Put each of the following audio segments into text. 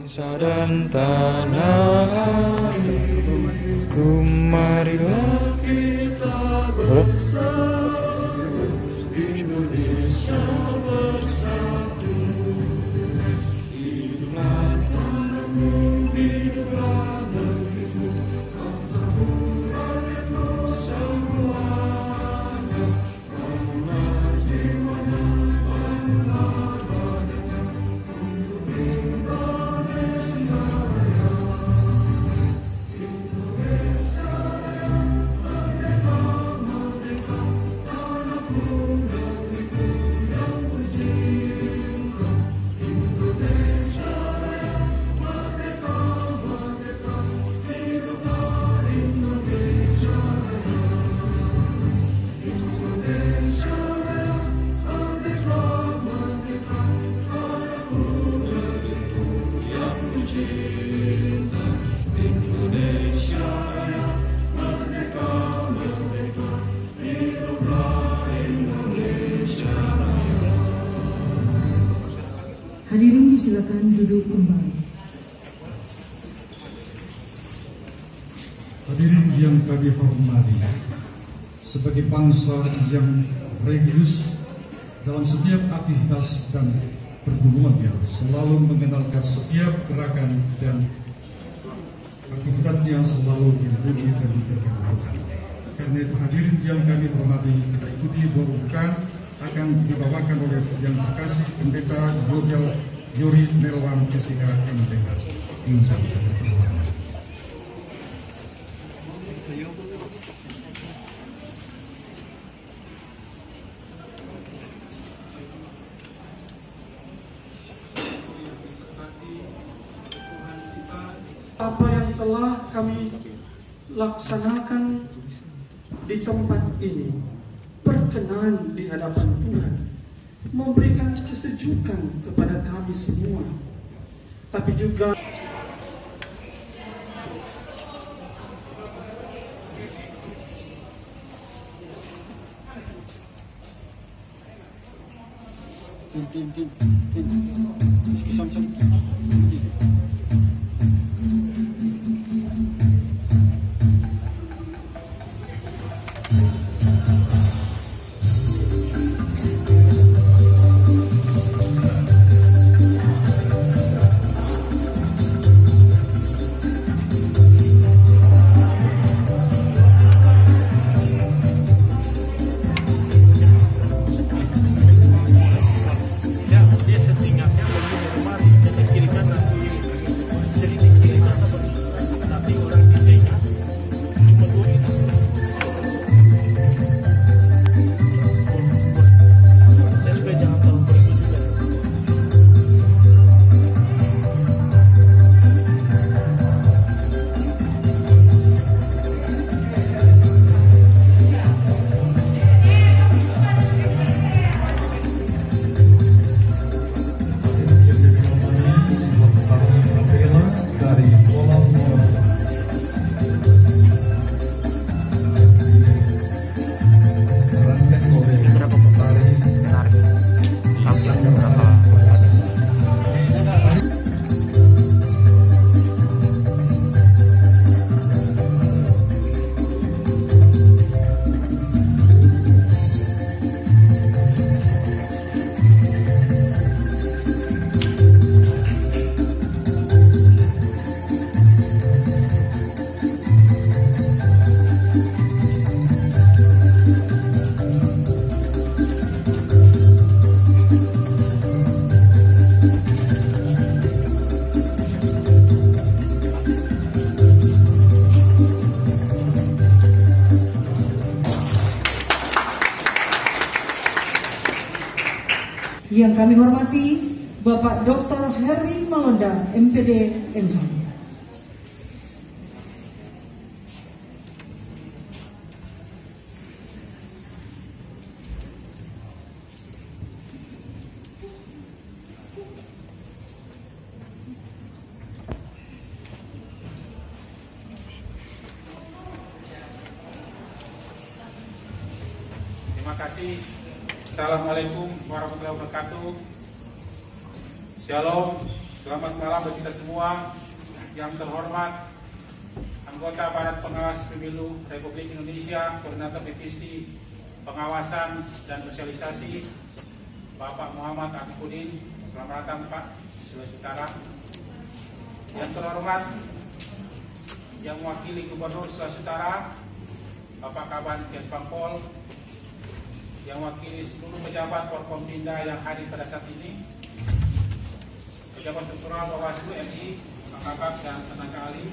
bangsa dan tanah airku, marilah kita bersatu, Indonesia bersatu. Hiduplah tanahmu, hiduplah negerimu, bangsaku, rakyatku semuanya. Bangunlah jiwanya, bangunlah badannya untuk Indonesia Raya. Indonesia Raya, merdeka, merdeka, tanahku, negeriku yang ku cinta. Indonesia Raya, merdeka, merdeka, hiduplah Indonesia Raya. Indonesia Raya, merdeka, merdeka, tanahku, negeriku yang ku cinta. Indonesia Raya, merdeka, merdeka, hiduplah Indonesia Raya. Hadirin disilakan duduk kembali. Hadirin yang kami hormati, sebagai bangsa yang religius dalam setiap aktivitas dan perguruannya selalu mengenalkan setiap gerakan dan aktivitasnya selalu dilindungi dan diberkati Tuhan. Karena itu hadirin yang kami hormati, kita ikuti doakan akan dibawakan oleh yang terkasih Pendeta Yori Melwan STK MTK. Apa yang telah kami laksanakan di tempat ini berkenan di hadapan Tuhan, memberikan kesejukan kepada kami semua, tapi juga Yang kami hormati Bapak Dr. Herwin Malonda, MPD MH. Terima kasih. Assalamualaikum warahmatullahi wabarakatuh. Shalom, Selamat malam bagi kita semua. Yang terhormat anggota Badan Pengawas Pemilu Republik Indonesia, Koordinator Divisi Pengawasan dan Sosialisasi, Bapak Muhammad Akifudin. Selamat datang Pak di Sulawesi Utara. Yang terhormat yang mewakili Gubernur Sulawesi Utara, Bapak Kaban Kespangpol, yang mewakili seluruh pejabat Forkompinda yang hadir pada saat ini, pejabat struktural Bawaslu RI, Pak Kabak dan tenaga ahli,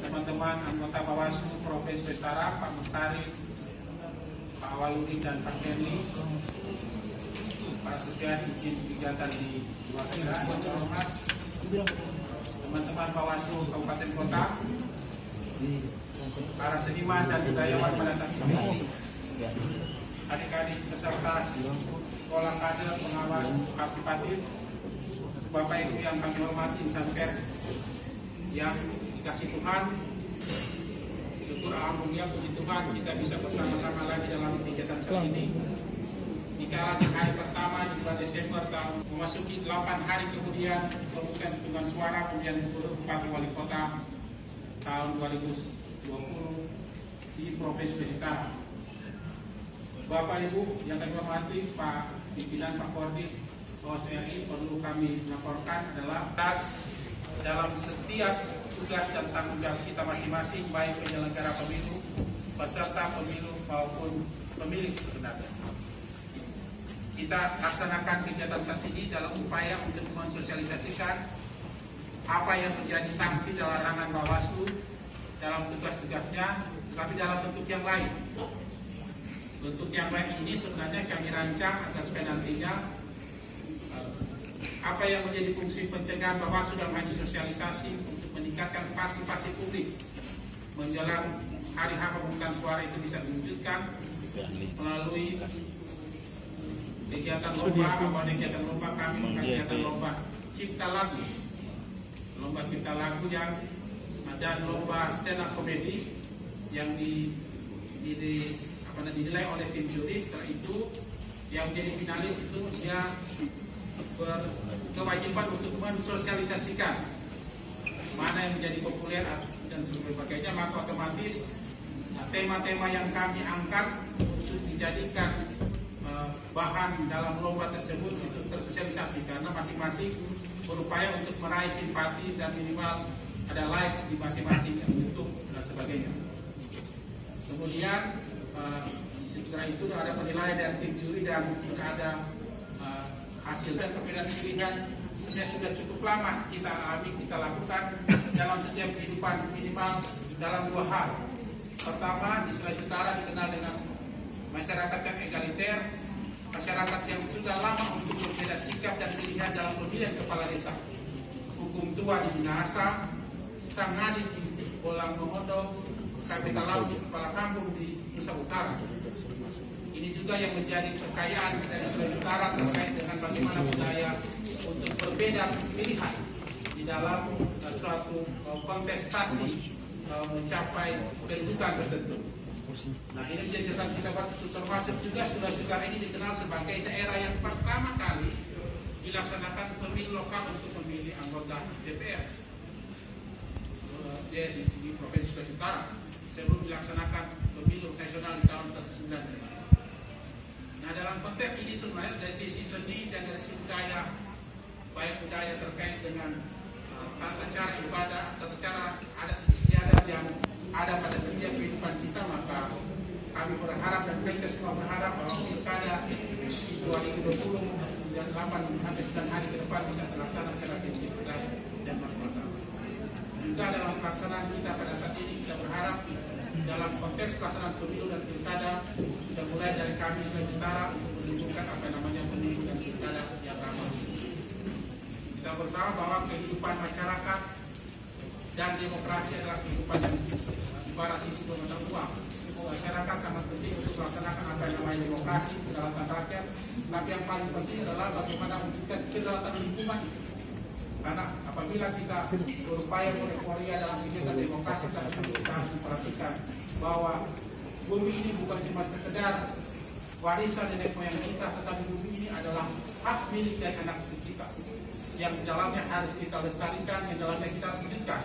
teman-teman anggota Bawaslu Provinsi Sulawesi Utara, Pak Mustari, Pak Awaludin dan Pak Kenli, Pak Sekian izin kegiatan di luar daerah. Yang terhormat teman-teman Bawaslu Kabupaten Kota, para seniman dan budayawan pada saat ini, adik-adik peserta sekolah kader pengawas partisipatif, Bapak Ibu yang kami hormati, insan pers yang dikasih Tuhan, syukur alhamdulillah puji Tuhan kita bisa bersama-sama lagi dalam kegiatan saat ini. Dikala di hari pertama di bulan Desember tahun memasuki 8 hari kemudian pemungutan hitungan suara pemilihan gubernur bupati wali kota tahun 2020 di Provinsi Sulawesi Utara. Bapak Ibu yang kami hormati, Pak Pimpinan, Pak Korbit, OSRI, perlu kami laporkan adalah dalam setiap tugas dan tanggung jawab kita masing-masing, baik penyelenggara pemilu, peserta pemilu maupun pemilih sebenarnya. Kita laksanakan kegiatan saat ini dalam upaya untuk mensosialisasikan apa yang menjadi sanksi dalam larangan Bawaslu dalam tugas-tugasnya, tapi dalam bentuk yang lain. Bentuk yang lain ini sebenarnya kami rancang agar supaya nantinya apa yang menjadi fungsi pencegahan Bawaslu dalam hal ini sosialisasi untuk meningkatkan partisipasi publik menjelang hari H pemungutan suara itu bisa diwujudkan melalui kegiatan lomba, kegiatan lomba kami, kegiatan lomba cipta lagu, yang dan lomba stand up comedy yang dinilai oleh tim juri. Setelah itu yang menjadi finalis itu dia berkewajiban untuk mensosialisasikan mana yang menjadi populer dan sebagainya, maka otomatis tema-tema yang kami angkat untuk dijadikan bahan dalam lomba tersebut untuk tersosialisasi, karena masing-masing berupaya untuk meraih simpati dan minimal ada like di masing-masing YouTube dan sebagainya. Kemudian setelah itu ada penilaian dari tim juri dan sudah ada hasil, dan perbedaan pilihan sebenarnya sudah cukup lama kita alami, kita lakukan dalam setiap kehidupan minimal dalam 2 hal. Pertama, di Sulawesi Utara dikenal dengan masyarakat yang egaliter, masyarakat yang sudah lama untuk berbeda sikap dan pilihan dalam pemilihan kepala desa. Hukum tua di Minahasa, Sangadi di Bolang Mongodo, Kapital Laut kepala kampung di Nusa Utara. Ini juga yang menjadi kekayaan dari Sulawesi Utara terkait dengan bagaimana budaya untuk berbeda pilihan di dalam suatu kontestasi mencapai kedudukan tertentu. Nah, ini menjadi catatan kita, termasuk juga Sulawesi Utara ini dikenal sebagai daerah yang pertama kali dilaksanakan pemilu lokal untuk memilih anggota DPR di Provinsi Sulawesi Utara sebelum dilaksanakan pemilu nasional di tahun 1995. Nah, dalam konteks ini sebenarnya dari sisi seni dan dari sisi budaya, baik budaya terkait dengan tata cara ibadah, tata cara adat istiadat yang ada pada setiap kehidupan kita, maka kami berharap dan kita semua berharap bahwa pilkada 2020 dan 8-9 hari ke depan bisa terlaksana secara integritas dan maksimal. Juga dalam pelaksanaan kita pada saat ini kita berharap dalam konteks pelaksanaan pemilu dan pilkada sudah mulai dari kami Sulawesi Utara untuk menimbulkan pemilu dan pilkada yang ramah. Kita bersama bahwa kehidupan masyarakat dan demokrasi adalah kehidupan yang ibarat sisi pemegang uang. Masyarakat sangat penting untuk melaksanakan apa yang namanya demokrasi, kedaulatan rakyat. Tapi yang paling penting adalah bagaimana memberikan kedaulatan lingkungan. Karena apabila kita berupaya bereuforia dalam kegiatan demokrasi, kita harus memperhatikan bahwa bumi ini bukan cuma sekedar warisan nenek moyang kita, tetapi bumi ini adalah hak milik dari anak cucu kita, yang di dalamnya harus kita lestarikan, yang dalamnya kita harus berikan.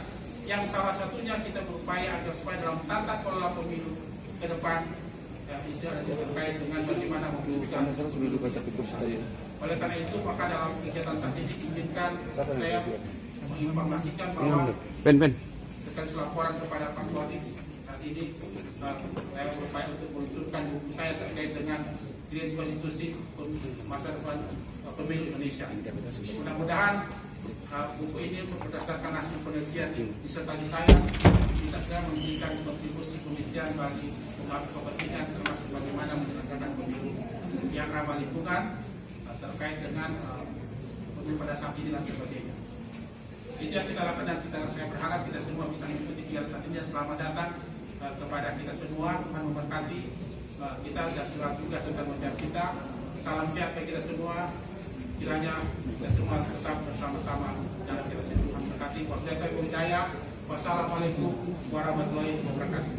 Yang salah satunya kita berupaya agar supaya dalam tata kelola pemilu ke depan, ya, itu ada terkait dengan bagaimana mewujudkan pemilu. Oleh karena itu, maka dalam kegiatan saat ini izinkan saya menginformasikan bahwa sekali laporan kepada Pak Wadi saat ini saya berupaya untuk meluncurkan buku saya terkait dengan Green Konstitusi masa depan pemilu Indonesia. Mudah-mudahan buku ini berdasarkan hasil penelitian disertai saya bisa segera memberikan kontribusi pemikiran bagi kepentingan termasuk bagaimana menyelenggarakan pemilu yang ramah lingkungan terkait dengan pemilu pada saat ini dan sebagainya. Itu yang kita lakukan dan saya berharap kita semua bisa mengikuti kegiatan saat ini. Selamat datang kepada kita semua, Tuhan memberkati kita dan surat tugas dan tanggung jawab kita. Salam sehat bagi kita semua. Kiranya kita semua tetap bersama-sama dalam kita semua. Tuhan memberkati. Wassalamualaikum warahmatullahi wabarakatuh.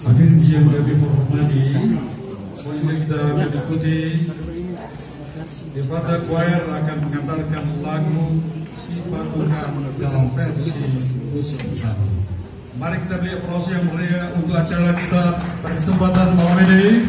Hadirin yang kami hormati, selanjutnya kita mengikuti Devata Choir akan mengantarkan lagu Si Patokan dalam versi musik baru. Mari kita beri aplaus yang meriah untuk acara kita pada kesempatan malam ini.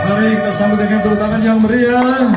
Mari kita sambut dengan tepuk tangan yang meriah.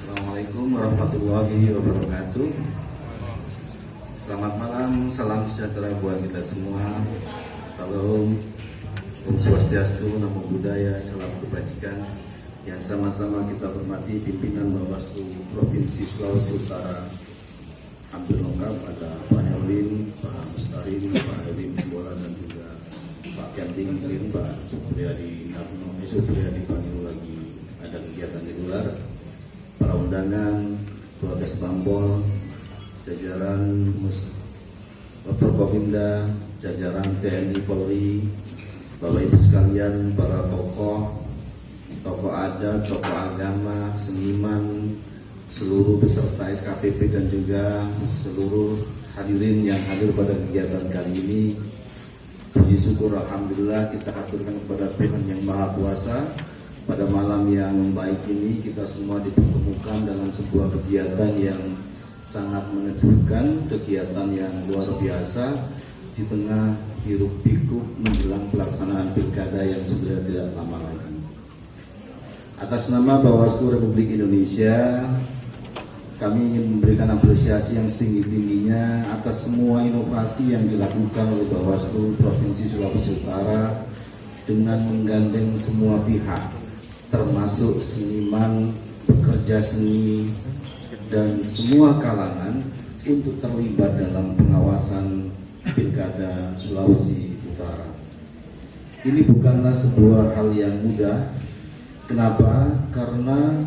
Assalamualaikum warahmatullahi wabarakatuh. Selamat malam, salam sejahtera buat kita semua. Salam, Om Swastiastu, Namo Buddhaya, salam kebajikan. Yang sama-sama kita hormati pimpinan Bawaslu Provinsi Sulawesi Utara. Hampir lengkap ada Pak Herwin, Pak Mustarim, Pak Herwin Bola dan juga Pak Yanting Lin, Pak Supriyadi Narno, Supriyadi Panggil lagi ada kegiatan di luar. Para undangan, keluarga Bambol, jajaran Forkopimda, jajaran TNI Polri, Bapak Ibu sekalian, para tokoh adat, tokoh agama, seniman, seluruh peserta SKPP dan juga seluruh hadirin yang hadir pada kegiatan kali ini. Puji syukur alhamdulillah kita aturkan kepada Tuhan yang Maha Kuasa. Pada malam yang baik ini kita semua dipertemukan dalam sebuah kegiatan yang sangat mengejutkan, kegiatan yang luar biasa di tengah hiruk pikuk menjelang pelaksanaan pilkada yang sebenarnya tidak lama lagi. Atas nama Bawaslu Republik Indonesia, kami ingin memberikan apresiasi yang setinggi-tingginya atas semua inovasi yang dilakukan oleh Bawaslu Provinsi Sulawesi Utara dengan menggandeng semua pihak, termasuk seniman, pekerja seni, dan semua kalangan untuk terlibat dalam pengawasan Pilkada Sulawesi Utara. Ini bukanlah sebuah hal yang mudah. Kenapa? Karena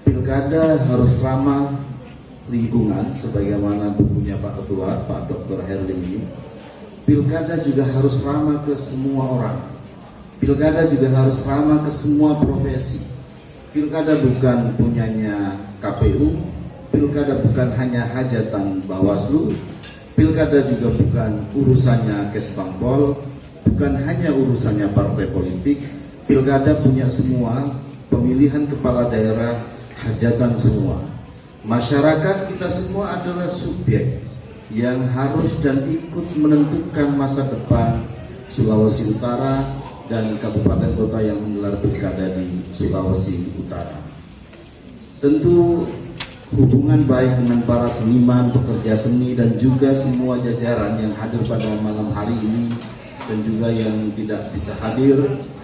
Pilkada harus ramah lingkungan, sebagaimana bukunya Pak Ketua, Pak Dr. Herlim ini. Pilkada juga harus ramah ke semua orang. Pilkada juga harus ramah ke semua profesi. Pilkada bukan punyanya KPU, Pilkada bukan hanya hajatan Bawaslu, Pilkada juga bukan urusannya Kesbangpol, bukan hanya urusannya partai politik. Pilkada punya semua, pemilihan kepala daerah, hajatan semua. Masyarakat kita semua adalah subjek yang harus dan ikut menentukan masa depan Sulawesi Utara dan kabupaten kota yang menggelar pilkada di Sulawesi Utara. Tentu hubungan baik dengan para seniman, pekerja seni, dan juga semua jajaran yang hadir pada malam hari ini dan juga yang tidak bisa hadir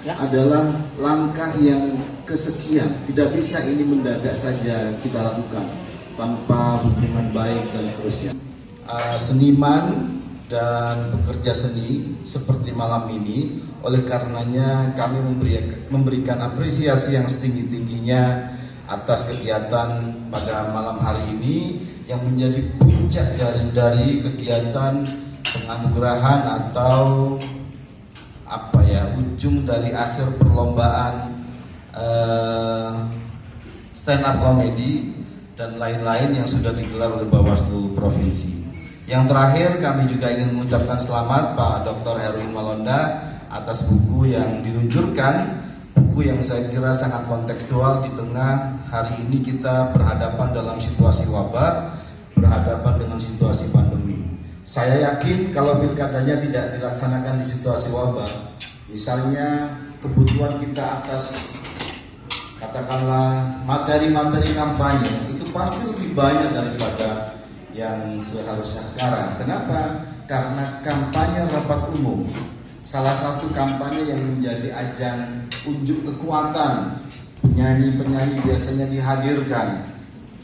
adalah langkah yang kesekian. Tidak bisa ini mendadak saja kita lakukan tanpa hubungan baik dan seterusnya. Seniman dan pekerja seni seperti malam ini, oleh karenanya kami memberikan apresiasi yang setinggi-tingginya atas kegiatan pada malam hari ini yang menjadi puncak dari kegiatan penganugerahan atau ujung dari akhir perlombaan stand up comedy dan lain-lain yang sudah digelar oleh Bawaslu Provinsi. Yang terakhir kami juga ingin mengucapkan selamat Pak Dr. Herwin Malonda atas buku yang diluncurkan, buku yang saya kira sangat kontekstual di tengah hari ini kita berhadapan dalam situasi wabah, berhadapan dengan situasi pandemi. Saya yakin kalau pilkadanya tidak dilaksanakan di situasi wabah, misalnya kebutuhan kita atas katakanlah materi-materi kampanye itu pasti lebih banyak daripada yang seharusnya sekarang. Kenapa? Karena kampanye rapat umum, salah satu kampanye yang menjadi ajang unjuk kekuatan. Penyanyi-penyanyi biasanya dihadirkan,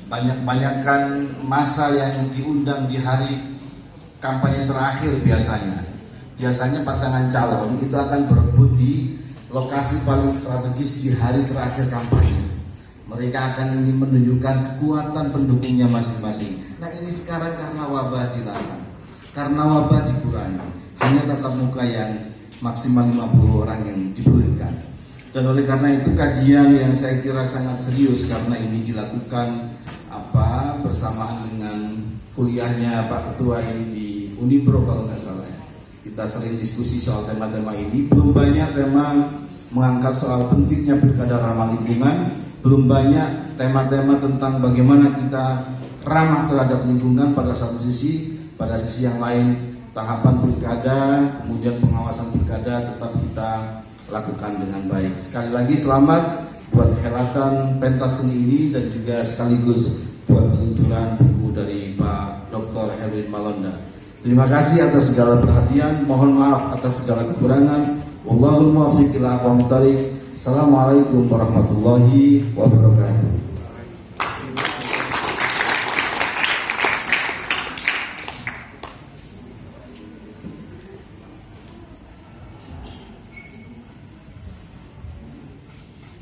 banyak-banyakkan massa yang diundang di hari kampanye terakhir biasanya pasangan calon itu akan berebut di lokasi paling strategis di hari terakhir kampanye. Mereka akan ingin menunjukkan kekuatan pendukungnya masing-masing. Nah ini sekarang karena wabah dilarang, karena wabah dikurangi, hanya tatap muka yang maksimal 50 orang yang dibolehkan. Dan oleh karena itu kajian yang saya kira sangat serius karena ini dilakukan bersamaan dengan kuliahnya Pak Ketua ini di Unipro kalau nggak salah. Kita sering diskusi soal tema-tema ini. Belum banyak tema mengangkat soal pentingnya pilkada ramah lingkungan. Belum banyak tema-tema tentang bagaimana kita ramah terhadap lingkungan pada satu sisi, pada sisi yang lain tahapan pilkada, kemudian pengawasan pilkada tetap kita lakukan dengan baik. Sekali lagi selamat buat helatan pentas seni ini dan juga sekaligus buat peluncuran buku dari Pak Dr. Herwin Malonda. Terima kasih atas segala perhatian, mohon maaf atas segala kekurangan. Wallahul muwaffiq ila aqwamit thoriq. Assalamualaikum warahmatullahi wabarakatuh.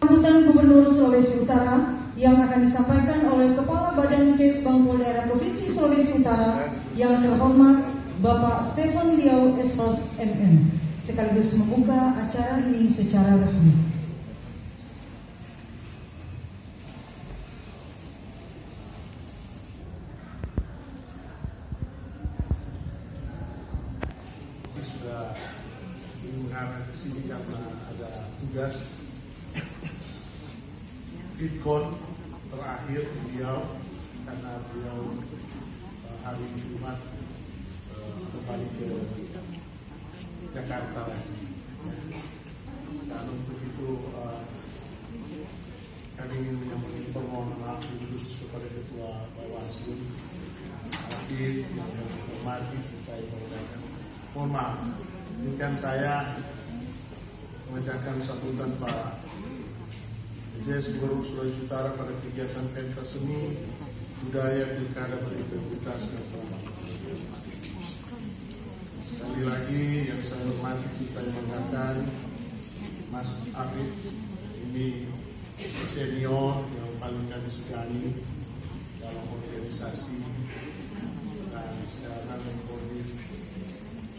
Sambutan Gubernur Sulawesi Utara yang akan disampaikan oleh Kepala Badan Kesbangpol Daerah Provinsi Sulawesi Utara yang terhormat Bapak Stefan Liao Estos MM sekaligus membuka acara ini secara resmi. Sudah mengarah ke sini karena ada tugas Fitcon terakhir beliau, karena beliau hari Jumat kembali ke Jakarta lagi. Dan untuk itu kami ingin menyampaikan permohonan maaf khusus kepada Ketua Bawaslu Afif yang kami hormati, kita mengucapkan mohon maaf. Izinkan saya mengucapkan sambutan Pak Jess Gubernur Sulawesi Utara pada kegiatan pentas seni budaya pilkada berintegritas dan selamat. Sekali lagi yang saya hormati kita banggakan Mas Afif, ini senior yang paling kami segani dalam organisasi dan sekarang mengkoordinir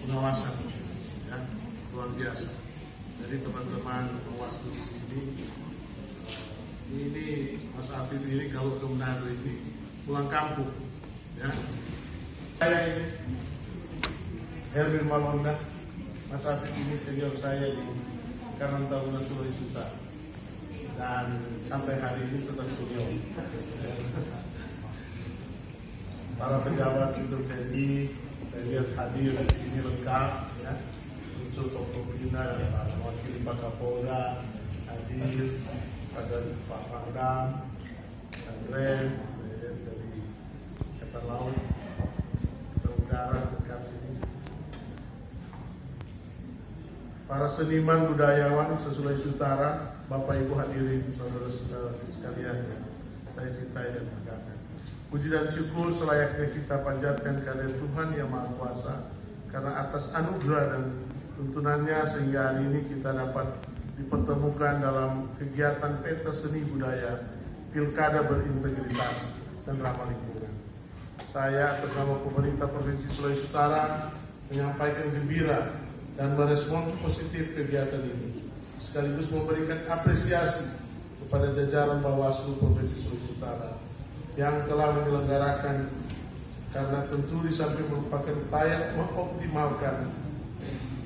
pengawasan, ya, luar biasa. Jadi teman-teman Bawaslu di sini, ini Mas Afif ini kalau ke Manado ini pulang kampung, ya. Saya ini Herwin Malonda, Mas Afif ini senior saya di Karang Taruna Sulawesi Utara dan sampai hari ini tetap senior. Para pejabat sipil TNI saya lihat hadir di sini lengkap, ya. Muncul tokoh Pina dan Pak Wakil Pak Kapolda hadir, ada Pak Pangdam, Andren dari Angkatan Laut, Udara dekat sini. Para seniman budayawan se-Sulawesi Utara, Bapak Ibu hadirin, saudara-saudara sekalian yang saya cintai dan banggakan. Puji dan syukur selayaknya kita panjatkan kepada Tuhan Yang Maha Kuasa karena atas anugerah dan tuntunannya sehingga hari ini kita dapat dipertemukan dalam kegiatan pentas seni budaya pilkada berintegritas dan ramah lingkungan. Saya atas nama pemerintah Provinsi Sulawesi Utara menyampaikan gembira dan merespon positif kegiatan ini, sekaligus memberikan apresiasi kepada jajaran Bawaslu Provinsi Sulawesi Utara yang telah menyelenggarakan, karena tentu di samping merupakan upaya mengoptimalkan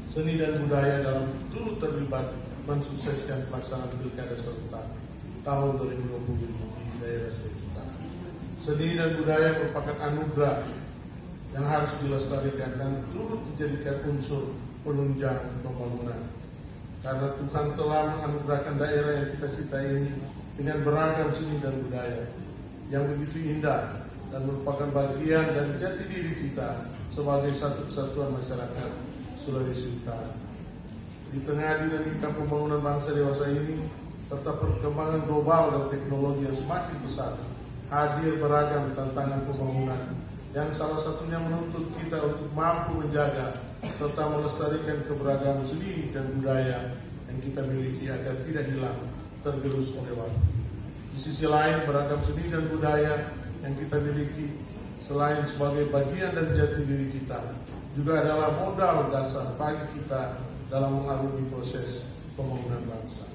seni dan budaya dalam turut terlibat mensukseskan pelaksanaan pilkada serentak tahun 2020 di daerah Sulawesi Utara. Seni dan budaya merupakan anugerah yang harus dilestarikan dan turut dijadikan unsur penunjang pembangunan. Karena Tuhan telah menganugerahkan daerah yang kita cintai ini dengan beragam seni dan budaya yang begitu indah dan merupakan bagian dari jati diri kita sebagai satu kesatuan masyarakat Sulawesi Utara. Di tengah dinamika pembangunan bangsa dewasa ini serta perkembangan global dan teknologi yang semakin besar, hadir beragam tantangan pembangunan yang salah satunya menuntut kita untuk mampu menjaga serta melestarikan keberagaman seni dan budaya yang kita miliki agar tidak hilang tergerus oleh waktu. Di sisi lain, beragam seni dan budaya yang kita miliki selain sebagai bagian dari jati diri kita, juga adalah modal dasar bagi kita dalam mengarungi proses pembangunan bangsa.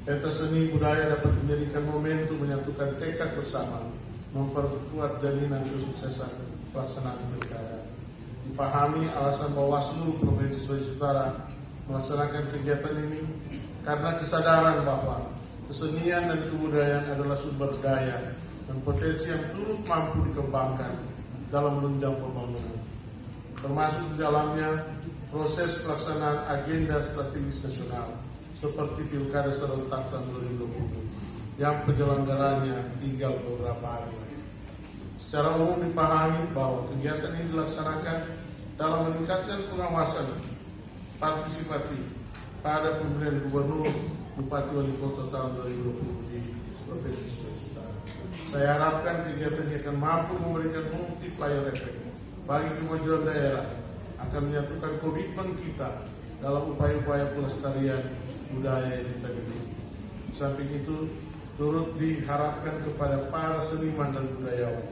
Pentas seni budaya dapat menjadikan momentum menyatukan tekad bersama, memperkuat jaminan kesuksesan pelaksanaan pilkada. Dipahami alasan Bawaslu Provinsi Sulawesi Utara melaksanakan kegiatan ini karena kesadaran bahwa kesenian dan kebudayaan adalah sumber daya dan potensi yang turut mampu dikembangkan dalam menunjang pembangunan, termasuk di dalamnya proses pelaksanaan agenda strategis nasional seperti Pilkada serentak tahun 2020 yang penyelenggaranya tinggal beberapa hari lagi. Secara umum dipahami bahwa kegiatan ini dilaksanakan dalam meningkatkan pengawasan partisipatif pada pemilihan gubernur, bupati, wali kota tahun 2020 di Provinsi Sulawesi Utara. Saya harapkan kegiatan ini akan mampu memberikan multiplier efek bagi kemajuan daerah, akan menyatukan komitmen kita dalam upaya-upaya pelestarian budaya yang kita miliki. Di samping itu, turut diharapkan kepada para seniman dan budayawan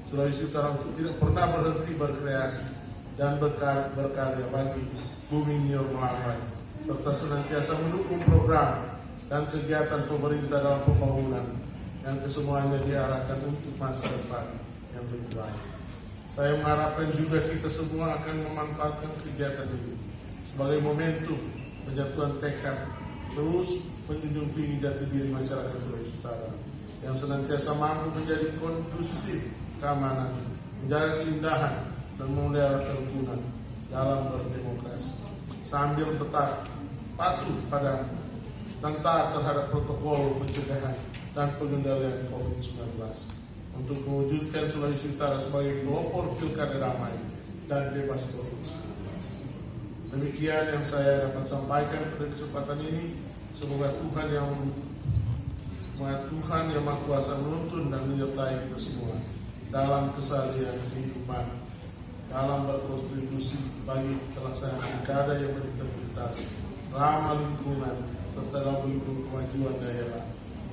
Sulawesi Utara untuk tidak pernah berhenti berkreasi dan berkarya bagi Bumi Nior Melambai, serta senantiasa mendukung program dan kegiatan pemerintah dalam pembangunan yang kesemuanya diarahkan untuk masa depan yang lebih baik. Saya mengharapkan juga kita semua akan memanfaatkan kegiatan ini sebagai momentum penyatuan tekad terus menjunjung tinggi jati diri masyarakat Sulawesi Utara yang senantiasa mampu menjadi kondusif keamanan, menjaga keindahan dan memelihara kerukunan dalam berdemokrasi sambil tetap patuh pada dan taat terhadap protokol pencegahan dan pengendalian COVID-19 untuk mewujudkan Sulawesi Utara sebagai pelopor pilkada damai dan bebas COVID-19. Demikian yang saya dapat sampaikan pada kesempatan ini. Semoga Tuhan yang Maha Kuasa menuntun dan menyertai kita semua dalam keseharian kehidupan, dalam berkontribusi bagi pelaksanaan pilkada yang berintegritas, ramah lingkungan, serta dalam mendukung kemajuan daerah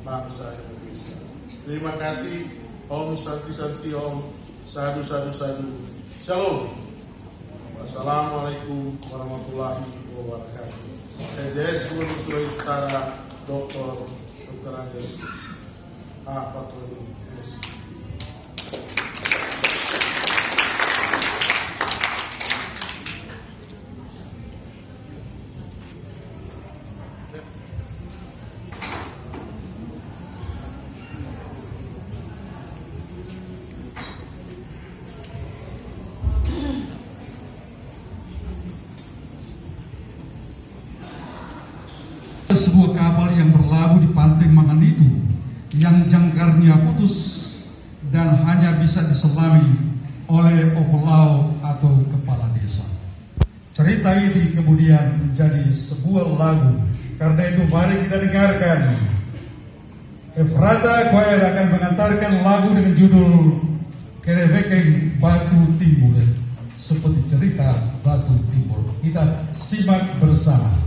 bangsa Indonesia. Terima kasih. Om Santi Santi Om. Sadu Sadu Sadu. Shalom. Wassalamualaikum warahmatullahi wabarakatuh. PJS Gubernur Sulawesi Utara Dr. Andes A. Fathruddin S. Sebuah kapal yang berlabuh di pantai Mangan itu yang jangkarnya putus dan hanya bisa diselami oleh opelau atau kepala desa. Cerita ini kemudian menjadi sebuah lagu. Karena itu mari kita dengarkan. Efrata Choir akan mengantarkan lagu dengan judul Kerebekeng Batu Timbul, seperti cerita Batu Timbul. Kita simak bersama.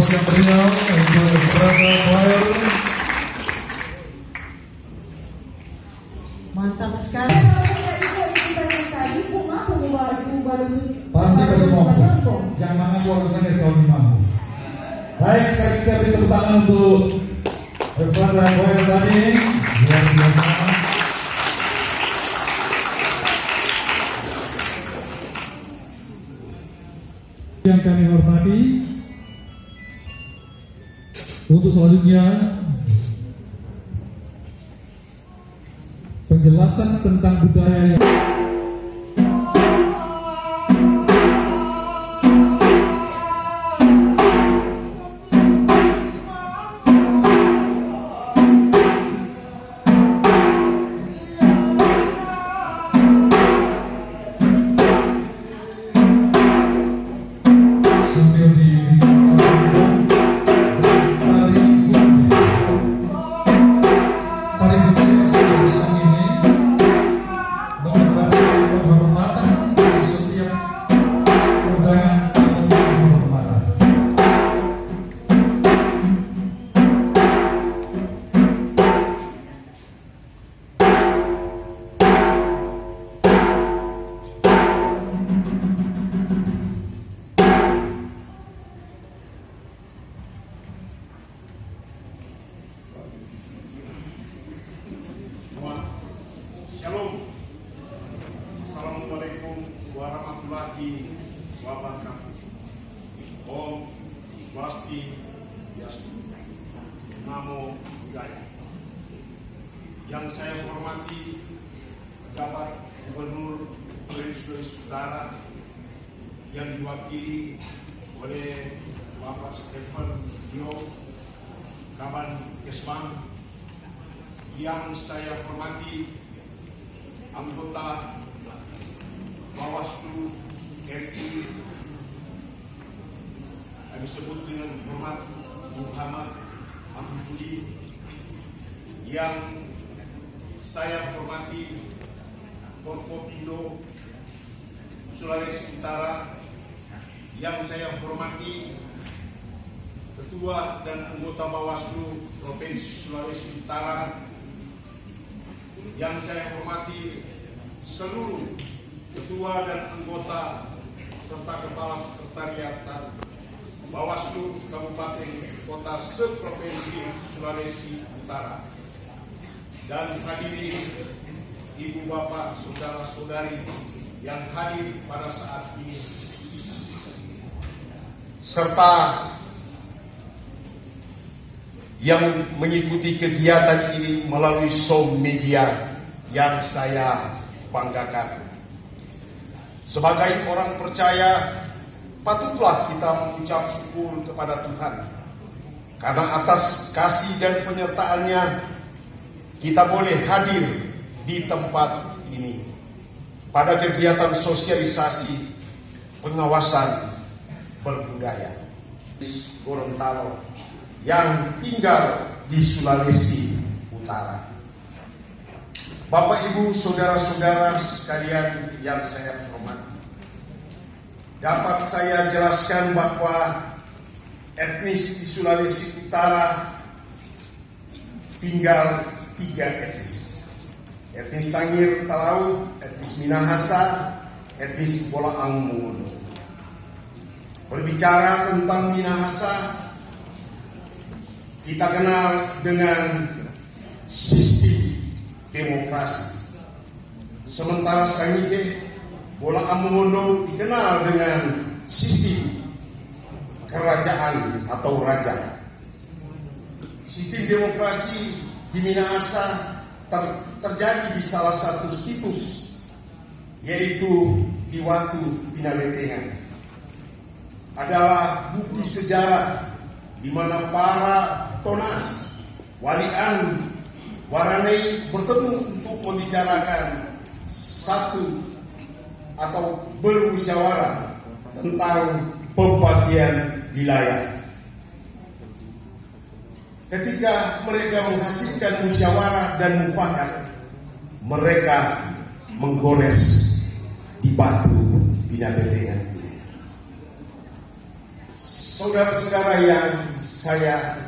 Yang meriah untuk Efrata Choir. Mantap sekali. Ibu mampu membawa ibu baru Pasti kasih mampu. Jangan mengaku sana tahun mampu. Baik, sekarang kita beri tepuk tangan untuk Efrata Choir tadi. Luar biasa. Yang kami hormati, untuk selanjutnya penjelasan tentang budaya Shalom. Assalamualaikum warahmatullahi wabarakatuh. Om Swastiastu. Namo Buddhaya. Yang saya hormati Pejabat Gubernur Sulawesi Utara yang diwakili oleh Bapak Stephen Dio Kaban Kesbang. Yang saya hormati anggota Bawaslu RI, kami sebut dengan hormat Muhammad Abdul. Yang saya hormati Forkopindo Sulawesi Utara, yang saya hormati Ketua dan anggota Bawaslu Provinsi Sulawesi Utara, yang saya hormati seluruh ketua dan anggota serta kepala sekretariat Bawaslu Kabupaten Kota se-Provinsi Sulawesi Utara, dan hadirin ibu bapak saudara-saudari yang hadir pada saat ini, serta yang mengikuti kegiatan ini melalui show media yang saya banggakan. Sebagai orang percaya, patutlah kita mengucap syukur kepada Tuhan karena atas kasih dan penyertaannya kita boleh hadir di tempat ini pada kegiatan sosialisasi pengawasan berbudaya Gorontalo yang tinggal di Sulawesi Utara. Bapak, Ibu, saudara-saudara sekalian yang saya hormati, dapat saya jelaskan bahwa etnis di Sulawesi Utara tinggal 3 etnis. Etnis Sangir Talaut, etnis Minahasa, etnis Bolaang Mongondo. Berbicara tentang Minahasa, kita kenal dengan sistem demokrasi. Sementara Sangihe, Bolaang Mongondo dikenal dengan sistem kerajaan atau raja. Sistem demokrasi di Minahasa terjadi di salah satu situs, yaitu di Watu Pinabetengan. Adalah bukti sejarah di mana para Tonas, Walian, Waranei bertemu untuk membicarakan satu atau bermusyawarah tentang pembagian wilayah. Ketika mereka menghasilkan musyawarah dan mufakat, mereka menggores di Batu Pinabetengan. Saudara-saudara yang saya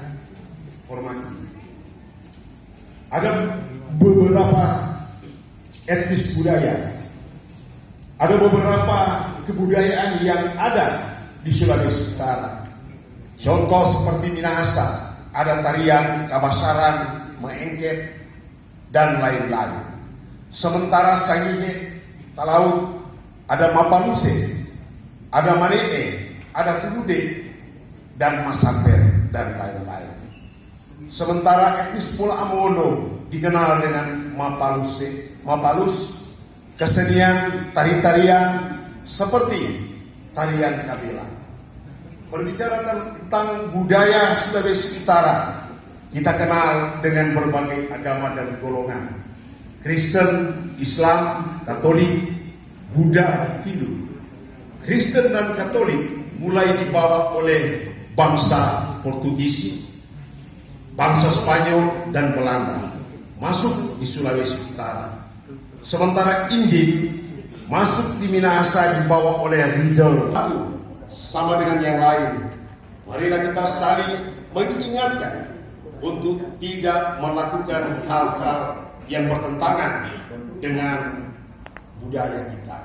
hormati, ada beberapa etnis budaya, ada beberapa kebudayaan yang ada di Sulawesi Utara. Contoh seperti Minahasa, ada tarian, kabasaran, maengket, dan lain-lain. Sementara Sangihe, Talaut, ada Mapaluse, ada Manee, ada Tudude dan Masamber dan lain-lain. Sementara etnis Mula Amono dikenal dengan Mapalus, kesenian tari-tarian seperti tarian kabila. Berbicara tentang budaya Sulawesi Utara, kita kenal dengan berbagai agama dan golongan. Kristen, Islam, Katolik, Buddha, Hindu. Kristen dan Katolik mulai dibawa oleh bangsa Portugis, bangsa Spanyol dan Belanda masuk di Sulawesi Utara. Sementara Injil masuk di Minahasa dibawa oleh Riddle. Sama dengan yang lain, marilah kita saling mengingatkan untuk tidak melakukan hal-hal yang bertentangan dengan budaya kita.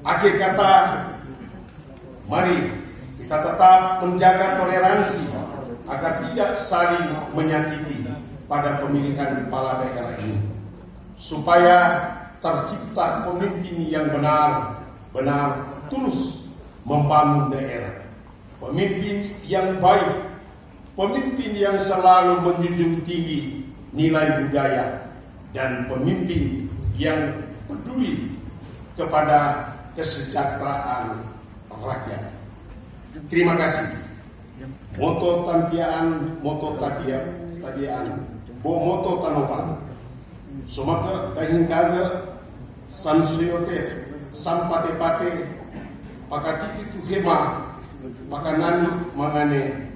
Akhir kata, mari kita tetap menjaga toleransi agar tidak saling menyakiti pada pemilihan kepala daerah ini, supaya tercipta pemimpin yang benar-benar tulus membangun daerah, pemimpin yang baik, pemimpin yang selalu menjunjung tinggi nilai budaya, dan pemimpin yang peduli kepada kesejahteraan rakyat. Terima kasih. Moto tantiaan, moto tadian, moto tanopang. Sumaka kahin kaga sansuyote sampate-pate pakatiti tu hema pakanandu mangane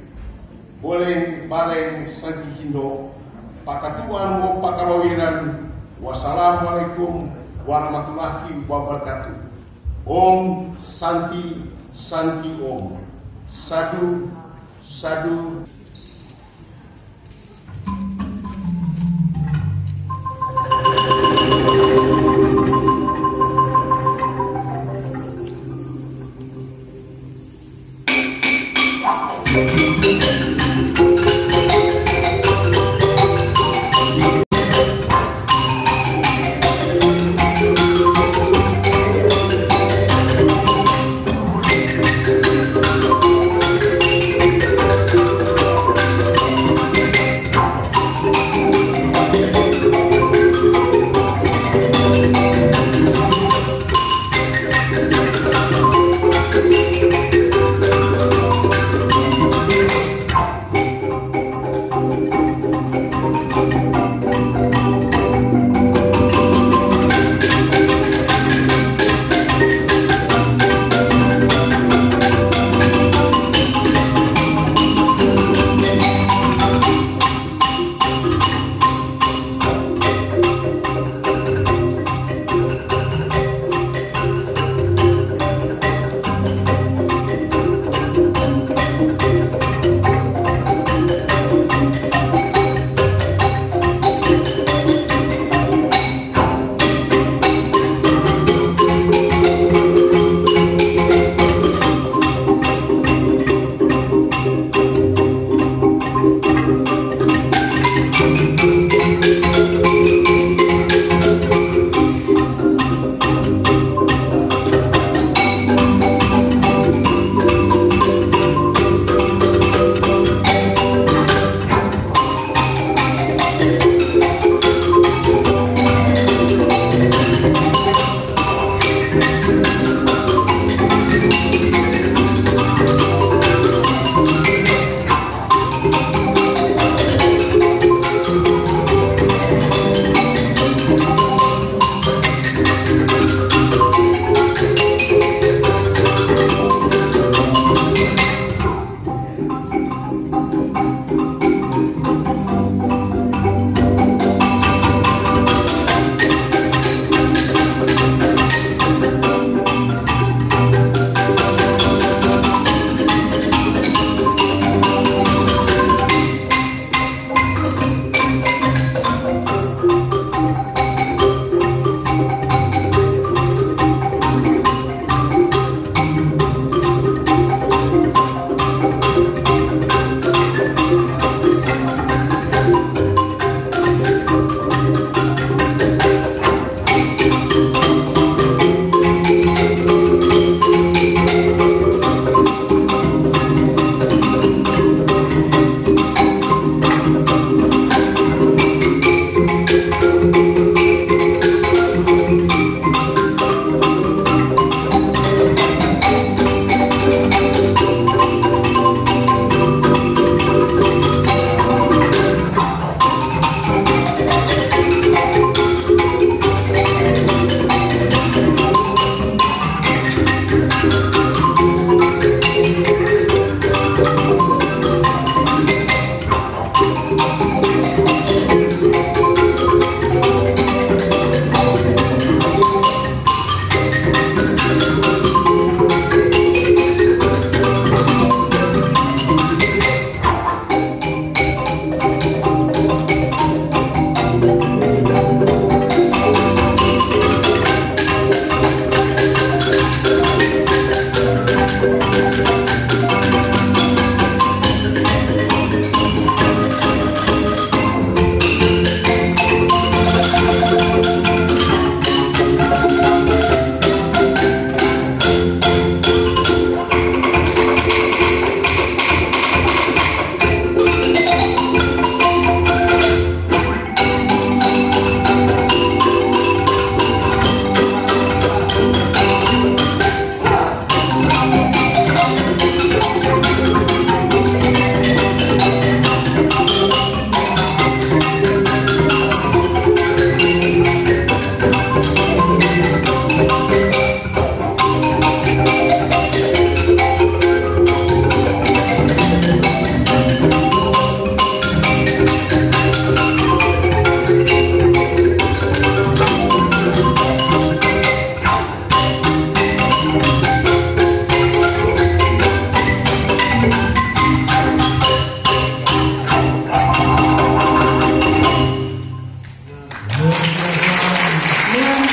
boleh bareng sagi hindo pakatuan mo pakalawiran. Wassalamualaikum warahmatullahi wabarakatuh. Om Santi Santi Om. Sadu Sadu.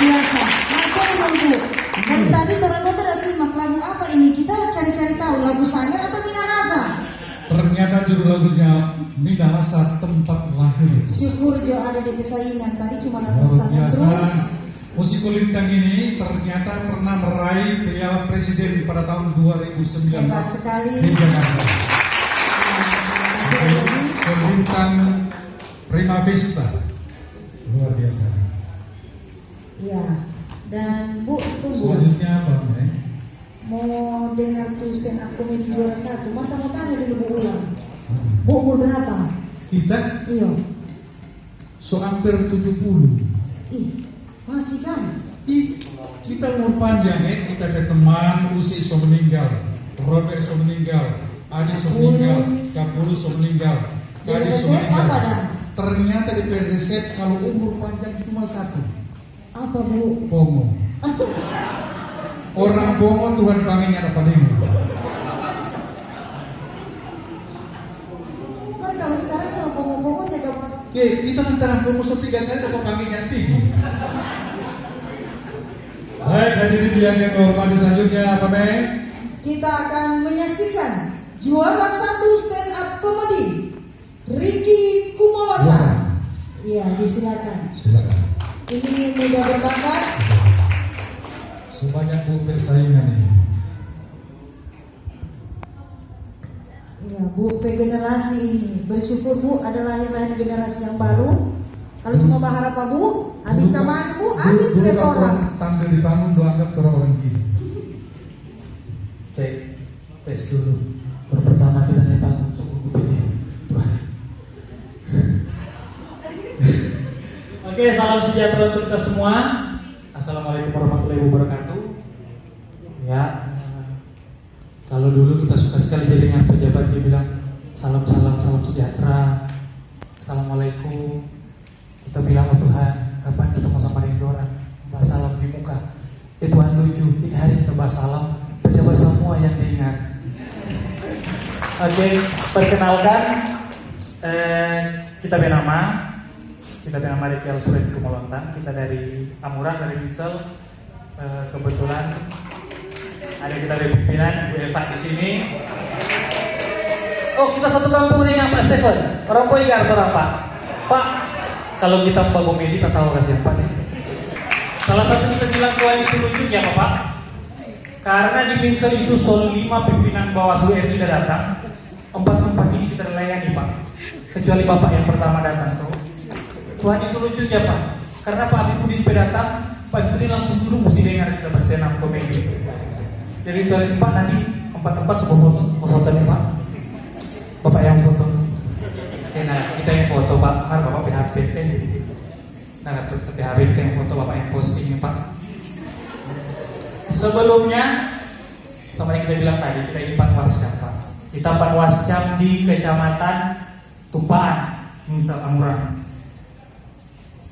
biasa. Matur Bu. Dari tadi Toranda tidak simak lagu apa ini. Kita cari-cari tahu lagu Sangir atau Minahasa. Ternyata judul lagunya Minahasa Tempat Lahir. Syukur Jo ada di kesaingan. Tadi cuma lagu Luar Sangir biasa. terus. Musikulintang ini ternyata pernah meraih Piala Presiden pada tahun 2019 Hebat sekali. di Jakarta. Terima kasih lagi. Kulintang Prima Vista. Luar biasa. Iya. Dan Bu, tunggu. Selanjutnya apa, Nek? Mau dengar tuh stand up komedi juara 1. Marta mau tanya dulu Bu ulang. Bu umur berapa? Kita Iya. hampir 70. Ih, masih kan? Kita umur panjang ya, kita ke teman Usi so meninggal, Robert so meninggal, Adi so meninggal, Kapulu so meninggal, Jadi Adi so resep apa meninggal. dah? Ternyata di resep kalau umur panjang cuma satu, Apa Bu? bongo. Orang bongo Tuhan panggilnya apa ini? Mar kalau sekarang kalau bongo-bongo jaga Mar. Oke, kita antara bongo so 3 kali dapat panggilnya tinggi. Baik, hadirin yang hormati selanjutnya apa Meng? Kita akan menyaksikan juara 1 stand up komedi Ricky Kumolota. Iya, disilakan. Silakan. Ini muda berbakat. Sebanyak Bu persaingan ini. Iya, Bu, generasi ini bersyukur Bu ada lahir generasi yang baru. Kalau cuma berharap apa Bu, habis kamari Bu, habis lihat orang. Tampil di panggung doanggap orang gini. Cek, tes dulu. Baru pertama kita naik panggung cukup ini. Tuhan. Oke, salam sejahtera untuk kita semua. Assalamualaikum warahmatullahi wabarakatuh. Ya, kalau dulu kita suka sekali dengan pejabat dia bilang salam sejahtera, assalamualaikum. Kita bilang oh Tuhan, kapan kita mau samarin orang? Bahas salam di muka. Tuhan lucu. Ini hari kita bahas salam. Pejabat semua yang diingat. Oke, perkenalkan kita bernama Ricky Alsuret Kumolontan. Kita dari Amuran, dari Pincel. Kebetulan ada kita dari pimpinan Bu Eva di sini. Oh, kita satu kampung dengan Pak Stefan. Orang Poigar orang Pak. Pak, kalau kita Mbak komedi tak tahu kasihan Pak. Salah satu kita bilang Tuhan itu lucu ya Pak. Karena di Pincel itu sol 5 pimpinan Bawaslu RI sudah datang. 4 ini kita layani Pak. Kecuali Bapak yang pertama datang tuh. Tuhan itu lucu ya Pak. Karena Pak Abifudin datang, Pak Abifudin langsung dulu mesti dengar kita pas stand up komedi. Jadi Tuhan itu Pak nanti 4 sebuah foto nih Pak. Bapak yang foto. Nah kita yang foto Pak. Mar Bapak PHP. Nah PHP kita yang foto Bapak yang posting nih Pak. Sebelumnya sama yang kita bilang tadi kita ini Panwascam Pak. Kita Panwascam di Kecamatan Tumpaan, Pincel Amuran.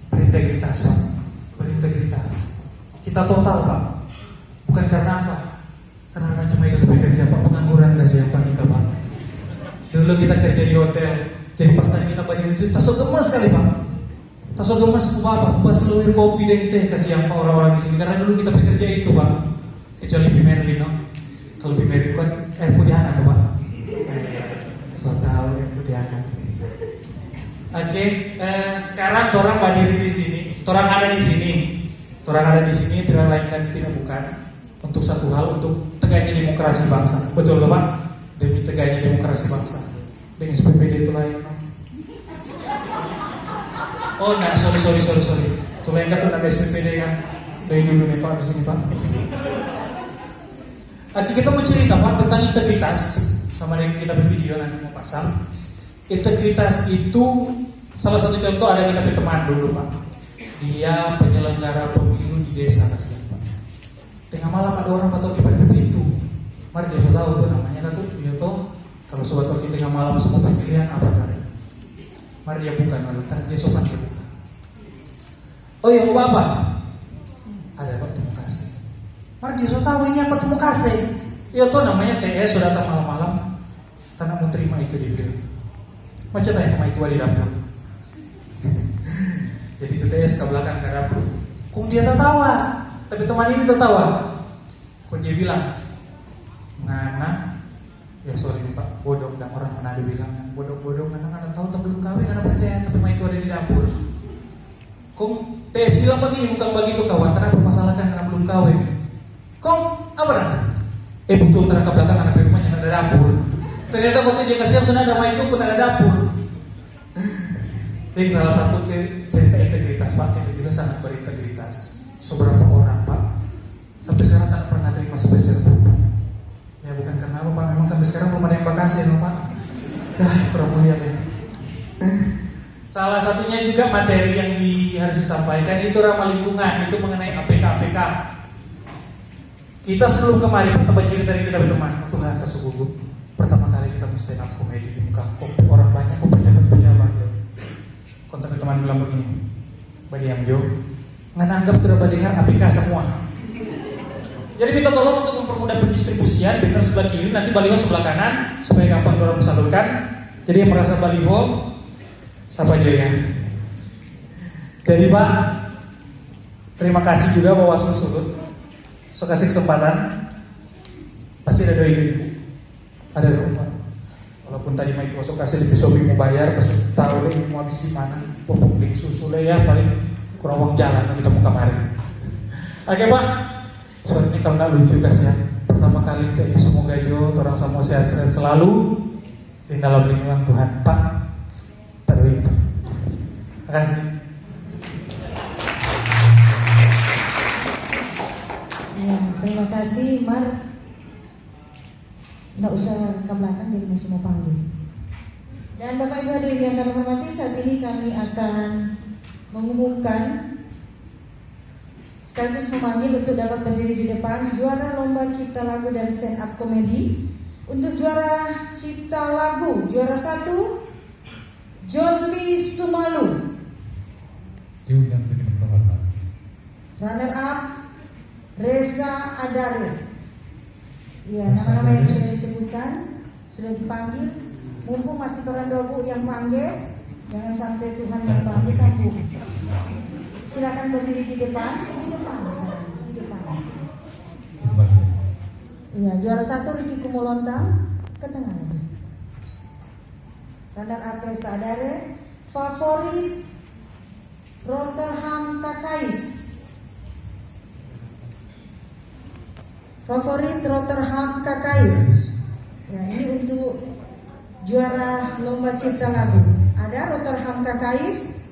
Berintegritas Pak, berintegritas. Kita total Pak. Bukan karena apa? Karena cuma itu bekerja Pak, pengangguran gak sih Pak kita Pak. Dulu kita kerja di hotel, jadi pas tadi kita bandingin itu taso gemes sekali Pak. Taso gemes Bapak, seluruh kopi dan teh kasih yang Pak orang-orang di sini. Karena dulu kita bekerja itu Pak. Kecuali Pimerlin, no? Kalau Pimerlin kan air putihan atau Pak? So tahu air putihan. Oke, sekarang orang berdiri di sini, orang ada di sini, tidak lain dan tidak bukan untuk satu hal, untuk tegaknya demokrasi bangsa, betul Pak? Demi tegaknya demokrasi bangsa. Dengan SPPD itu lain. Oh, nah, sorry. Itu lain kan tuh ada SPPD kan? Dari dulu nih Pak di sini Pak. Oke, kita mau cerita Pak tentang integritas, sama yang kita bervideo nanti mau pasang. Integritas itu salah satu contoh ada kita teman dulu Pak. Dia penyelenggara pemilu di desa kasihan Pak. Tengah malam ada orang atau kipas di pintu. Mari dia tahu tuh namanya tuh dia tuh kalau sobat toki tengah malam semua pilihan apa kan? Mari dia buka lalu dia sopan dia buka. Oh ya apa? Ada Pak temu kasih. Mari dia tahu ini apa temu kasih. Ya tuh namanya TS sudah datang malam-malam. Tanah mau terima itu dia bilang. Macam tanya nama itu di dapur. Jadi itu TS ke belakang ke dapur. Kung dia tertawa, tapi teman ini tertawa. Kung dia bilang, ngana, ya sorry nih Pak, bodoh. Dan orang mana ada bilang, bodoh anak-anak tahu tapi belum kawin, anak percaya tapi itu ada di dapur. Kung TS bilang begini, bukan begitu kawan, karena permasalahan karena belum kawin. Kung apa dah? Betul terangkap belakang anak rumahnya ada dapur. Ternyata waktu dia kasih sudah ada main itu pun ada dapur. Ini salah satu cerita integritas Pak, kita juga sangat berintegritas. Seberapa orang Pak, sampai sekarang tak pernah terima spesial Pak. Ya bukan karena apa Pak, memang sampai sekarang belum ada yang bakasi loh Pak. Kurang mulia ya. Salah satunya juga materi yang harus disampaikan itu ramah lingkungan, itu mengenai APK. Kita sebelum kemarin pertama cerita dari kita berteman, Tuhan tersebut pertama kali kita stand up komedi di muka orang banyak, pejabat. Kontak teman bilang begini, Badiam Jo, nganggap sudah dengar APK semua. Jadi minta tolong untuk mempermudah pendistribusian, benar sebelah kiri, nanti baliho sebelah kanan supaya gampang dorong mensalurkan. Jadi yang merasa baliho, siapa aja ya? Jadi Pak, terima kasih juga Bawaslu Sulut. So kasih kesempatan, pasti ada doi ibu, ada rumah. Walaupun tadi mau itu kasih lebih sobi mau bayar, terus tahu lagi mau habis di mana, pupuk beli susu lah ya paling kurang uang jalan kita mau kemarin. Oke Pak, soalnya kalau nggak lucu kasih ya. Pertama kali kita semoga Jo, orang semua sehat-sehat selalu di dalam lindungan Tuhan Pak. Terima kasih. Ya, terima kasih Mar. Nggak usah ke belakang, jadi masih mau panggil. Dan Bapak Ibu hadirin yang kami hormati, saat ini kami akan mengumumkan sekaligus memanggil untuk dapat berdiri di depan juara lomba cipta lagu dan stand up komedi. Untuk juara cipta lagu, juara 1 John Lee Sumalu. Diundang dengan hormat. Runner up Reza Adare. Ya, nama-nama yang sudah disebutkan sudah dipanggil. Mumpung masih orang dobu yang panggil, jangan sampai Tuhan yang panggil kamu. Silakan berdiri di depan. Iya, juara 1 Riki Kumolontang ke tengah lagi. Runner up Reza Adare. Favorit Rotherham Kakais. Favorit Rotherham Kakais. Ya, ini untuk juara lomba cipta lagu. Ada Rotherham Kakais.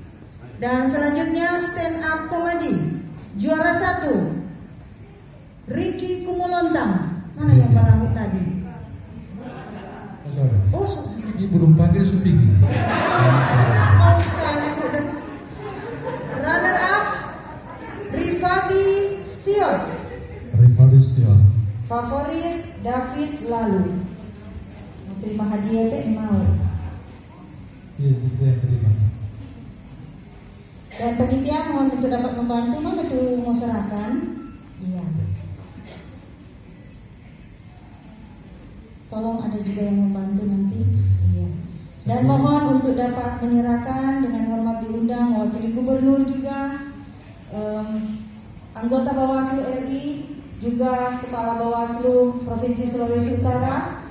Dan selanjutnya stand up comedy. Juara 1 Riki Kumolontang. Mana yang barang tadi? Oh, ini belum panggil syuting. Mau sekali. Runner up Rivaldi Stion. Favorit David Lalu. Mau terima hadiah teh mau. Iya, itu yang terima. Dan panitia mohon untuk dapat membantu, mana tuh mau serahkan? Iya. Tolong ada juga yang membantu nanti. Iya. Dan mohon untuk dapat menyerahkan dengan hormat diundang mewakili gubernur juga, anggota Bawaslu RI, juga Kepala Bawaslu Provinsi Sulawesi Utara,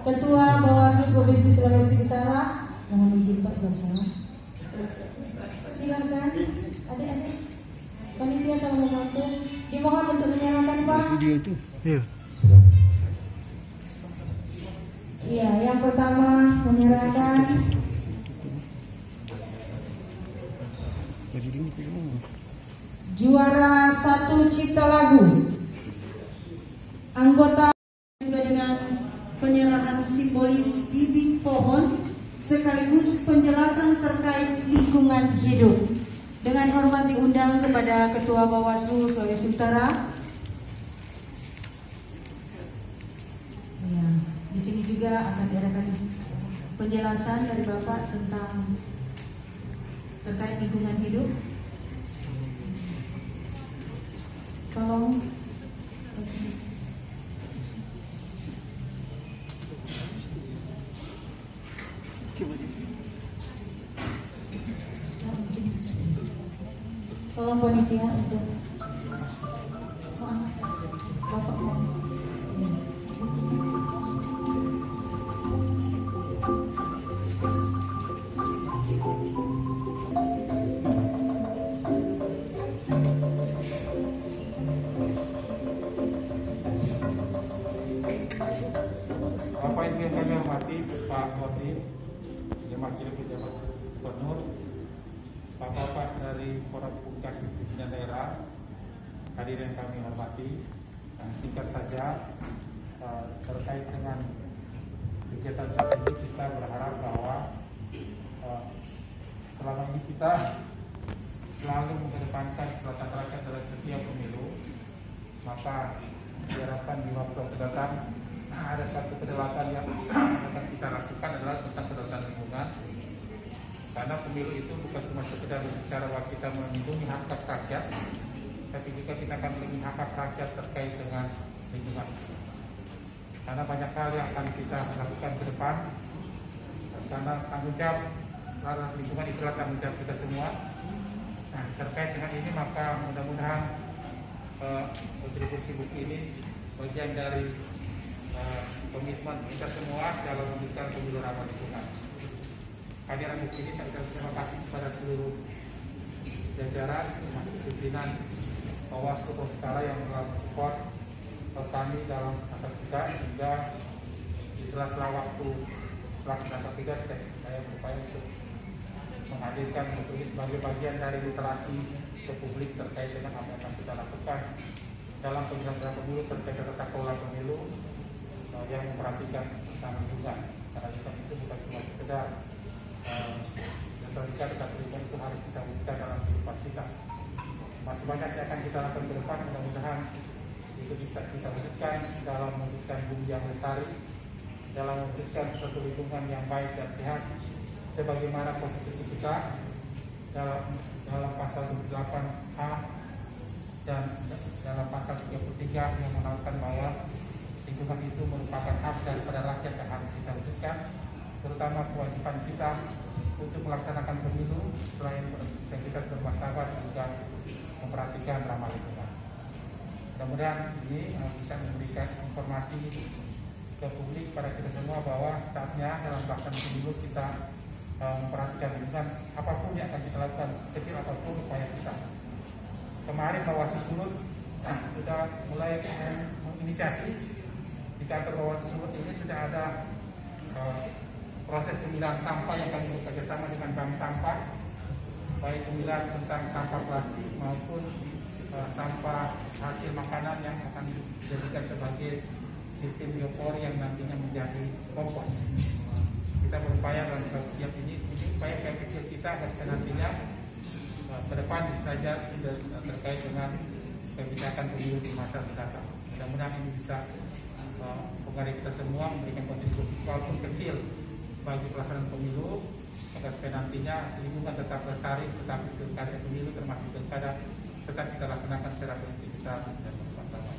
Ketua Bawaslu Provinsi Sulawesi Utara. Mohon izin Pak, salah. Silakan, adik-adik panitia kalau membantu, dimohon untuk menyerahkan Pak. Video itu. Iya, yang pertama menyerahkan juara 1 cipta lagu, anggota juga dengan penyerahan simbolis bibit pohon sekaligus penjelasan terkait lingkungan hidup. Dengan hormat diundang kepada Ketua Bawaslu Sulawesi Utara. Ya, di sini juga akan diadakan penjelasan dari Bapak tentang terkait lingkungan hidup. Tolong. Tolong panitia untuk Bapak mau. Bapak Ibu yang kami hormati, Pak Kodim, Wakil Pejabat Gubernur, Bapak-bapak dari Forapungkas Pimpinan Daerah, hadirin yang kami hormati, dan singkat saja terkait dengan kegiatan saat ini kita berharap bahwa selama ini kita selalu mengedepankan kedaulatan rakyat dalam setiap pemilu, maka diharapkan di waktu mendatang ada satu kedaulatan yang akan kita lakukan adalah tentang kedaulatan lingkungan, karena pemilu itu bukan cuma sekedar berbicara bahwa kita melindungi hak rakyat, tapi juga kita akan melindungi hak rakyat terkait dengan lingkungan, karena banyak hal yang akan kita lakukan ke depan, karena tanggung jawab terhadap lingkungan itulah tanggung jawab kita semua. Nah, terkait dengan ini maka mudah-mudahan kontribusi buku ini bagian dari komitmen kita semua dalam mewujudkan pemilu ramah lingkungan. Kehadiran buku ini saya ucapkan terima kasih kepada seluruh jajaran, termasuk pimpinan Bawaslu Kota yang telah support kami dalam masa tugas, sehingga di sela-sela waktu pelaksanaan tugas saya berupaya untuk menghadirkan buku ini sebagai bagian dari literasi ke publik terkait dengan apa yang akan kita lakukan dalam penyelenggaraan pemilu terkait dengan tata kelola pemilu yang memperhatikan tentang lingkungan. Karena itu bukan cuma sekedar neutralitas, tetapi lingkungan itu harus kita wujudkan dalam kehidupan kita. Masih banyak yang akan kita lakukan ke depan, mudah-mudahan itu bisa kita wujudkan dalam mewujudkan bumi yang lestari, dalam mewujudkan suatu lingkungan yang baik dan sehat, sebagaimana konstitusi kita dalam pasal 28A dan dalam pasal 33 yang mengenalkan bahwa lingkungan itu merupakan hak daripada rakyat yang harus kita wujudkan, terutama kewajiban kita untuk melaksanakan pemilu selain kita bermartabat juga memperhatikan ramah lingkungan. Mudah-mudahan ini bisa memberikan informasi ke publik pada kita semua bahwa saatnya dalam pelaksanaan pemilu kita memperhatikan lingkungan, apapun yang akan kita lakukan, kecil apapun upaya kita. Kemarin Bawaslu Sulut sudah mulai menginisiasi di kantor Bawaslu Sulut ini sudah ada proses pemilahan sampah yang kami bekerjasama dengan bank sampah, baik pemilahan tentang sampah plastik maupun sampah hasil makanan yang akan dijadikan sebagai sistem biopor yang nantinya menjadi kompos. Kita berupaya dalam setiap ini upaya kecil kita agar nantinya ke depan bisa saja terkait dengan kebijakan pemilu di masa mendatang. Mudah-mudahan ini bisa mempengaruhi kita semua, memberikan kontribusi walaupun kecil bagi pelaksanaan pemilu agar supaya nantinya lingkungan tetap lestari, tetapi pilkada pemilu termasuk pilkada tetap kita laksanakan secara berintegritas dan bermartabat.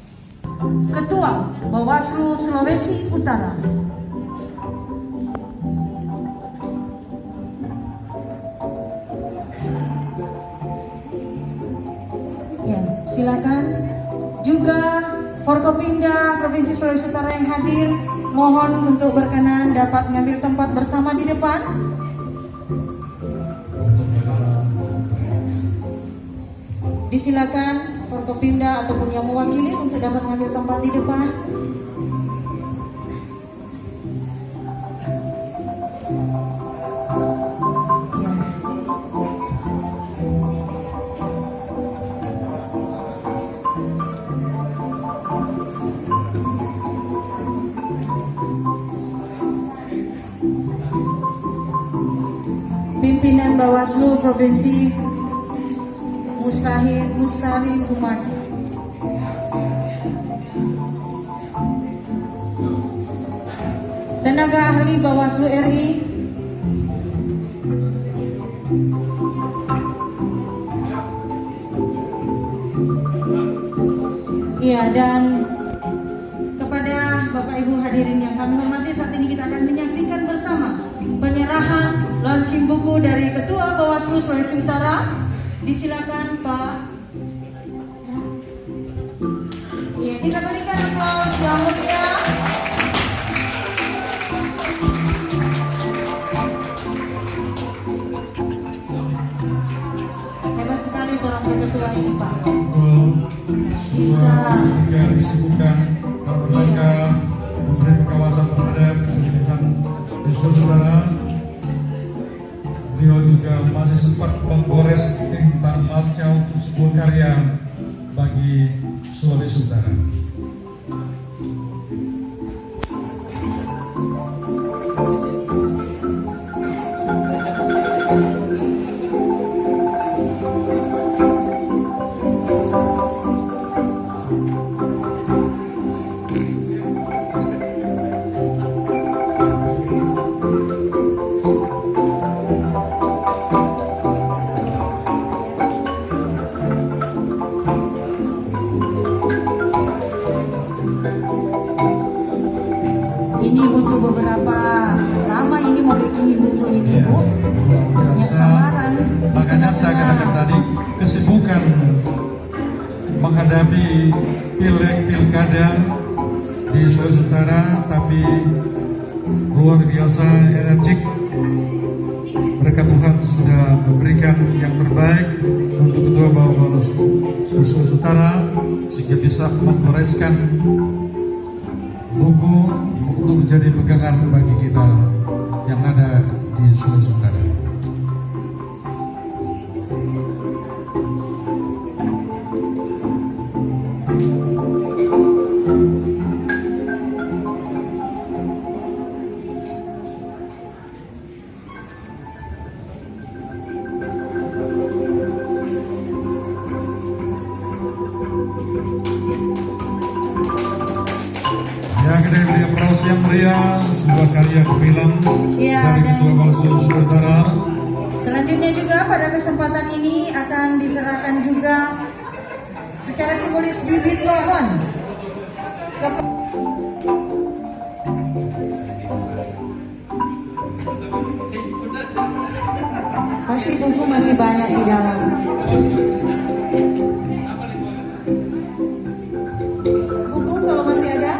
Ketua Bawaslu Sulawesi Utara. Ya, silakan. Juga Forkopimda Provinsi Sulawesi Utara yang hadir, mohon untuk berkenan dapat mengambil tempat bersama di depan. Disilakan Forkopimda ataupun yang mewakili untuk dapat mengambil tempat di depan. Ya. Pimpinan Bawaslu Provinsi Mustahil Umar. Tenaga ahli Bawaslu RI. Iya, dan kepada Bapak Ibu hadirin yang kami hormati, saat ini kita akan menyaksikan bersama penyerahan launching buku dari Ketua Bawaslu Sulawesi Utara Disilakan Pak. Ya, kita berikan aplaus yang meriah. Hebat sekali orang ketua ini Pak. Bisa ketika kesibukan berlangkah memberi pengawasan terhadap kegiatan di saudara, beliau juga masih sempat menggores tentang pasca untuk sebuah karya bagi Sulawesi Utara. ini butuh beberapa lama ini mau bikin buku ini Bu. Luar biasa. Samaran. Makanya saya katakan tadi kesibukan menghadapi pilkada di Sulawesi Utara, tapi luar biasa energik. Berkat Tuhan sudah memberikan yang terbaik untuk Ketua Bawaslu Sulawesi Utara sehingga bisa menggoreskan buku untuk menjadi pegangan bagi kita yang ada di Sulawesi Utara. Ya, kita beri aplaus yang meriah sebuah karya gemilang Ya, dari dan Ketua Bawaslu Sulawesi Utara. selanjutnya juga pada kesempatan ini akan diserahkan juga secara simbolis bibit pohon. Pasti buku masih banyak di dalam. Buku kalau masih ada.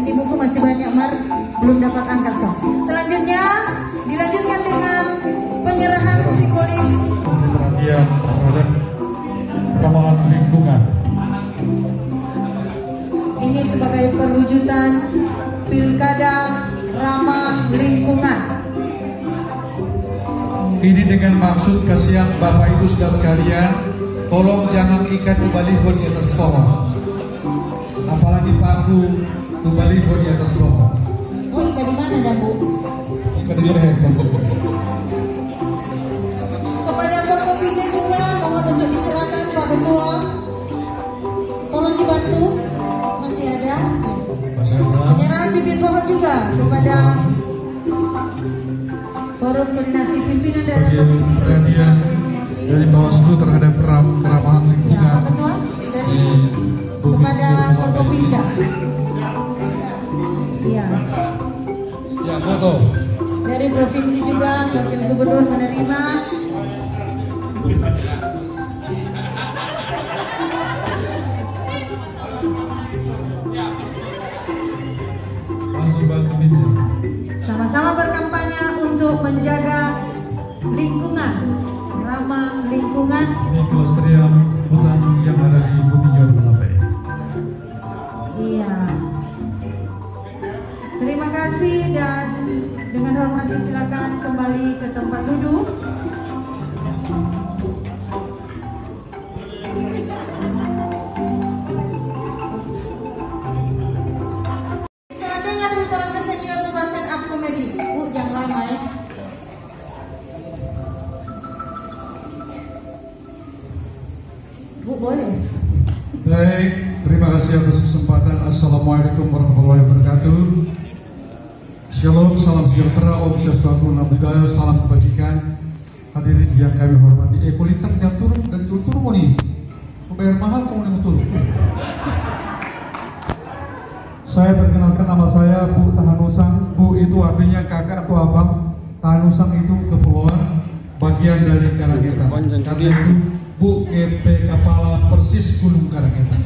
Ini buku masih banyak Mar, belum dapat angkat Sob. Selanjutnya dilanjutkan dengan penyerahan simbolis. Memberi perhatian terhadap ramah lingkungan. Ini sebagai perwujudan pilkada ramah lingkungan. Ini dengan maksud kasihan Bapak Ibu saudara sekalian, tolong jangan ikat baliho di atas pohon, apalagi paku baliho di atas pohon. Oh, ikat di mana dah Bu? Ikat di leher. Kepada Forkopimda juga mohon untuk diserahkan Pak Ketua. Tolong dibantu. Masih ada? Masih ada. Penyerahan bibit pohon juga kepada Forum Koordinasi Pimpinan Daerah Provinsi Sulawesi Perhatian Selatan yang mewakili. dari Bawaslu terhadap keramahan Ya, lingkungan. Pak Ketua dari kepada Forkopimda. Iya. Ya, foto. Dari provinsi juga Wakil Gubernur menerima. Langsung bantu Binsi. Sama-sama berkampanye untuk menjaga lingkungan, ramah lingkungan. Ini kelestarian hutan yang ada di Bumi Jawa Melapai. Iya. Terima kasih dan dengan hormat disilakan kembali ke tempat duduk. Kita dengar putaran ke senior pembahasan up komedi. Bu, jangan lama ya. Bu, boleh. Baik, terima kasih atas kesempatan. Assalamualaikum warahmatullahi wabarakatuh. Shalom, salam sejahtera, Om Swastiastu, Namo Buddhaya, salam kebajikan. Hadirin yang kami hormati, kulitan yang turun dan turun nih. bayar mahal kok ini betul. Saya perkenalkan nama saya Bu Tahanusang. Bu itu artinya kakak atau abang. Tahanusang itu kepulauan bagian dari Karangetan. Karena itu Bu KP Kepala persis Gunung Karangetan.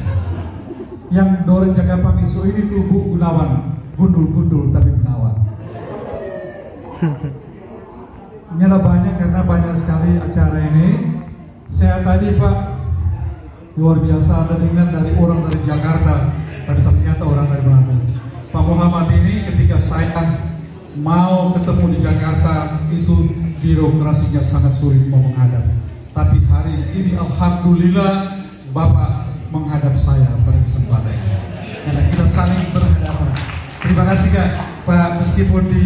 Yang dorong jaga pangisu ini tuh Bu Gunawan. Gundul-gundul tapi Gunawan. Nyala banyak karena banyak sekali acara ini. Saya tadi Pak luar biasa ada dengan dari orang dari Jakarta, tapi ternyata orang dari Bandung. Pak Muhammad ini ketika saya mau ketemu di Jakarta itu birokrasinya sangat sulit mau menghadap. Tapi hari ini alhamdulillah Bapak menghadap saya pada kesempatan ini. Karena kita saling berhadapan. Terima kasih Kak Pak, meskipun di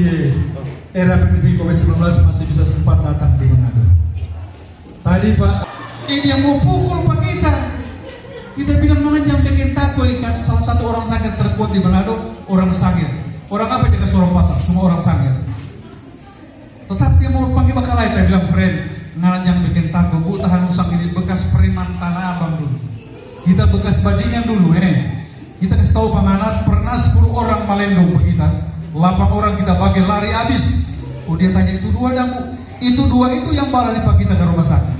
era pandemi COVID-19 masih bisa sempat datang di Manado. Tadi Pak, ini yang mau pukul Pak kita. Kita bilang mana yang bikin takut kan salah satu orang Sangir terkuat di Manado, orang Sangir. Orang apa jaga Sorong Pasar? Semua orang Sangir. Tetap dia mau panggil Bakalai, saya bilang friend, ngaran yang bikin takut Bu Tahanusang ini bekas preman Tanah Abang dulu. Kita bekas bajingan dulu Kita kasih tahu penganat pernah 10 orang malendong Pak kita. 8 orang kita bagi lari habis. Oh dia tanya itu 2 dah Bu. Itu 2 itu yang bala di Pak kita ke rumah sakit.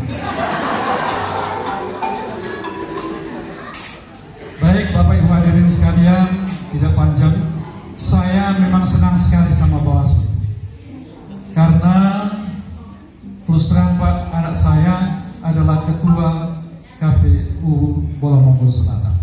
Baik Bapak Ibu hadirin sekalian, tidak panjang. Saya memang senang sekali sama Bawaslu. Karena terus terang Pak, anak saya adalah ketua KPU Bola Monggol Selatan.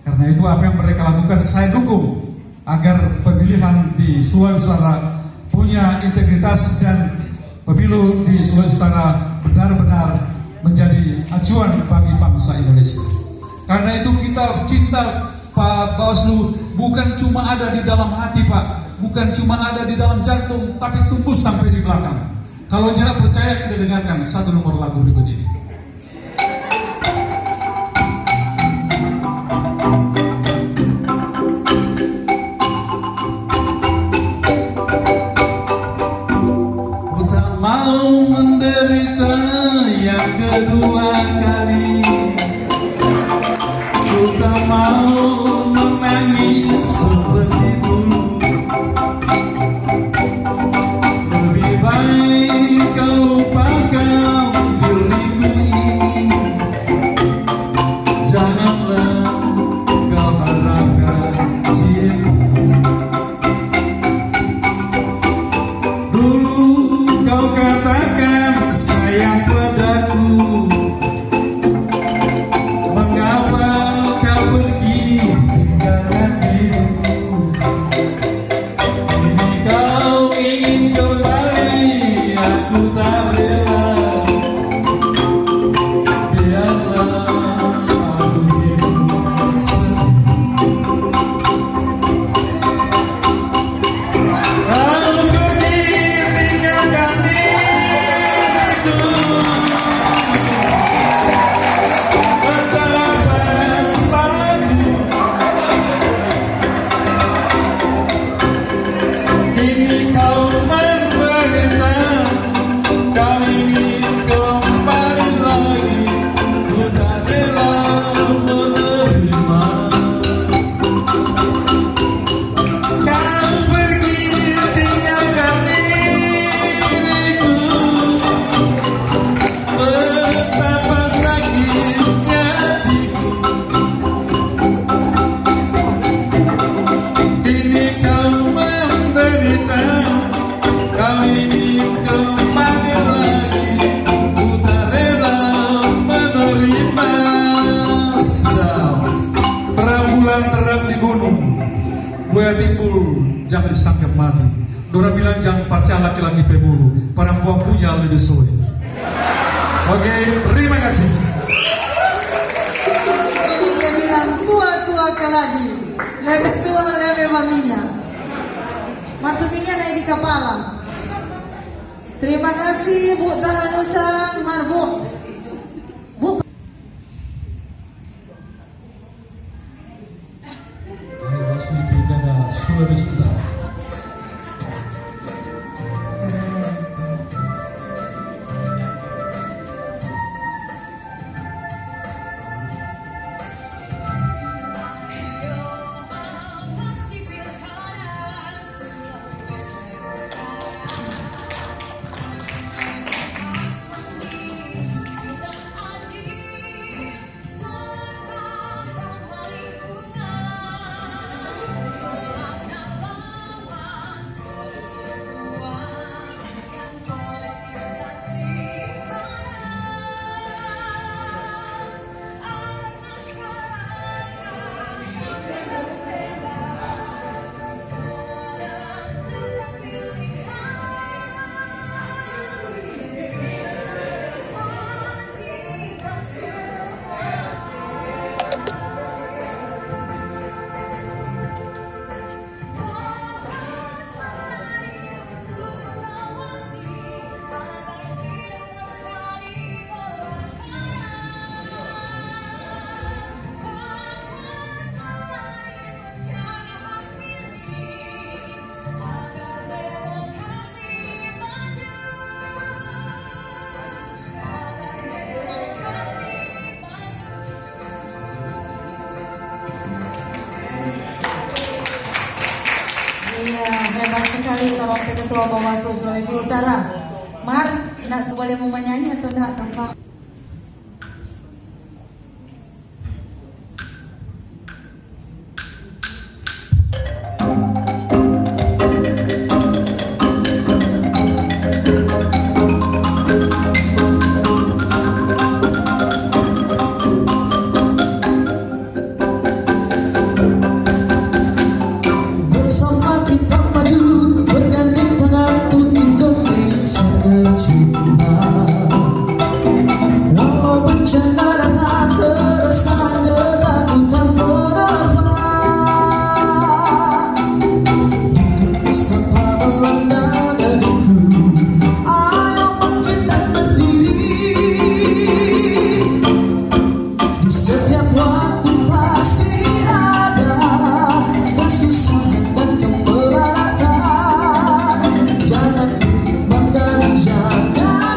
Karena itu apa yang mereka lakukan saya dukung agar pemilihan di Sulawesi Utara punya integritas dan pemilu di Sulawesi Utara benar-benar menjadi acuan bagi bangsa Indonesia. Karena itu kita cinta Pak Bawaslu bukan cuma ada di dalam hati Pak, bukan cuma ada di dalam jantung, tapi tumbuh sampai di belakang. Kalau tidak percaya kita dengarkan satu nomor lagu berikut ini. Ku tak mau menderita yang kedua kali. Ku tak mau menangis seperti dulu. Lebih baik kau lupakan diriku ini. Janganlah kau harapkan cinta. Dulu kau katakan sayang padaku. Buaya timbul, jangan disangkap mati. Dora bilang jangan pacar laki-laki pebulu, perempuan punya lebih sulit. Oke, terima kasih. Ini dia bilang tua-tua ke lagi, lebih tua lebih maminya. Martupinya naik di kepala. Terima kasih Bu Tahanusang Marbu. Bu. Sulawesi Utara. hebat sekali Bapak Ketua Bawaslu Sulawesi Utara. Mar, nak boleh mau menyanyi atau tidak tanpa? Bersama kita maju bergandeng tangan untuk Indonesia tercinta. Walau bencana datang, keresahan, ketakutan menerpa, dengan sapa melanda dadiku, ayo bangkit dan berdiri. Di setiap waktu pasti ada kesusahan dan kemelaratan. Jangan bimbang dan jangan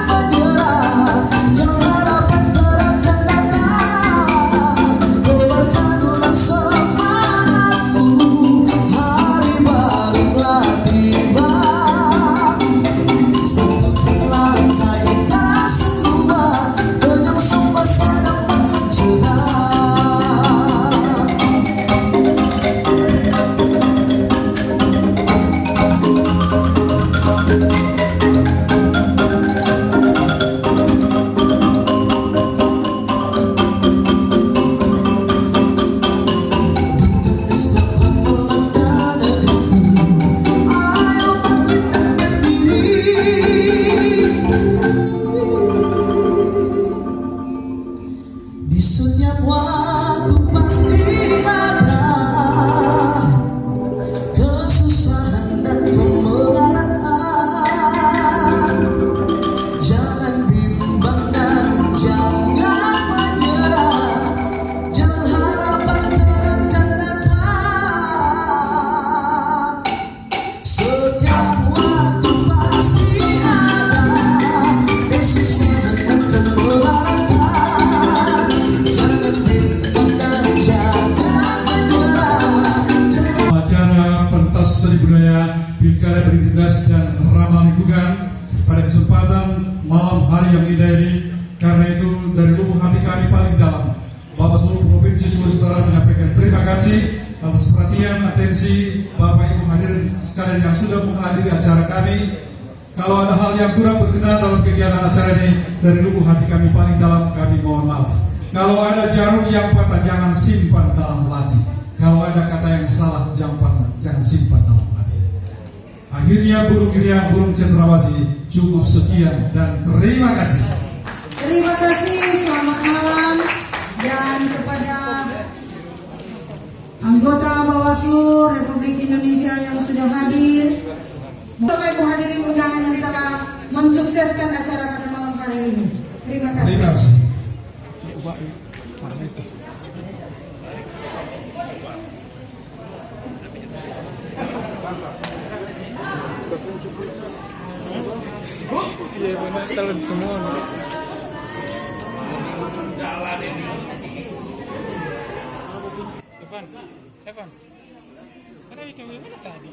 menyerah, jangan harapan terangkan datang. Keluarkanlah semangatmu, hari baru telah tiba. Satukan langkah kita semua dengan masa depan yang cerah. Di setiap waktu pasti ada kesusahan dan kemelaratan. Jangan bimbang dan jangan menyerah, jangan harapan terangkan datang. Setiap waktu pasti ada kesusahan dan kemelaratan. Jangan bimbang dan jangan menyerah, jangan. Acara pentas seni budaya Pilkada berintegrasi dan ramah lingkungan pada kesempatan malam hari yang indah ini. Karena itu dari lubuk hati kami paling dalam, Bapak seluruh Provinsi Sulawesi Utara menyampaikan terima kasih atas perhatian, atensi Bapak Ibu hadirin sekalian yang sudah menghadiri acara kami. Kalau ada hal yang kurang berkenan dalam kegiatan acara ini, dari lubuk hati kami paling dalam kami mohon maaf. Kalau ada jarum yang patah, jangan simpan dalam laci. Kalau ada kata yang salah, jangan simpan dalam hati. Akhirnya burung iriang, burung cendrawasih, cukup sekian dan terima kasih. Terima kasih, selamat malam. Dan kepada anggota Bawaslu Republik Indonesia yang sudah hadir, Bapak Ibu hadirin undangan yang telah mensukseskan acara pada malam hari ini. Terima kasih. Terima kasih. Evan, ada bikin gimana tadi?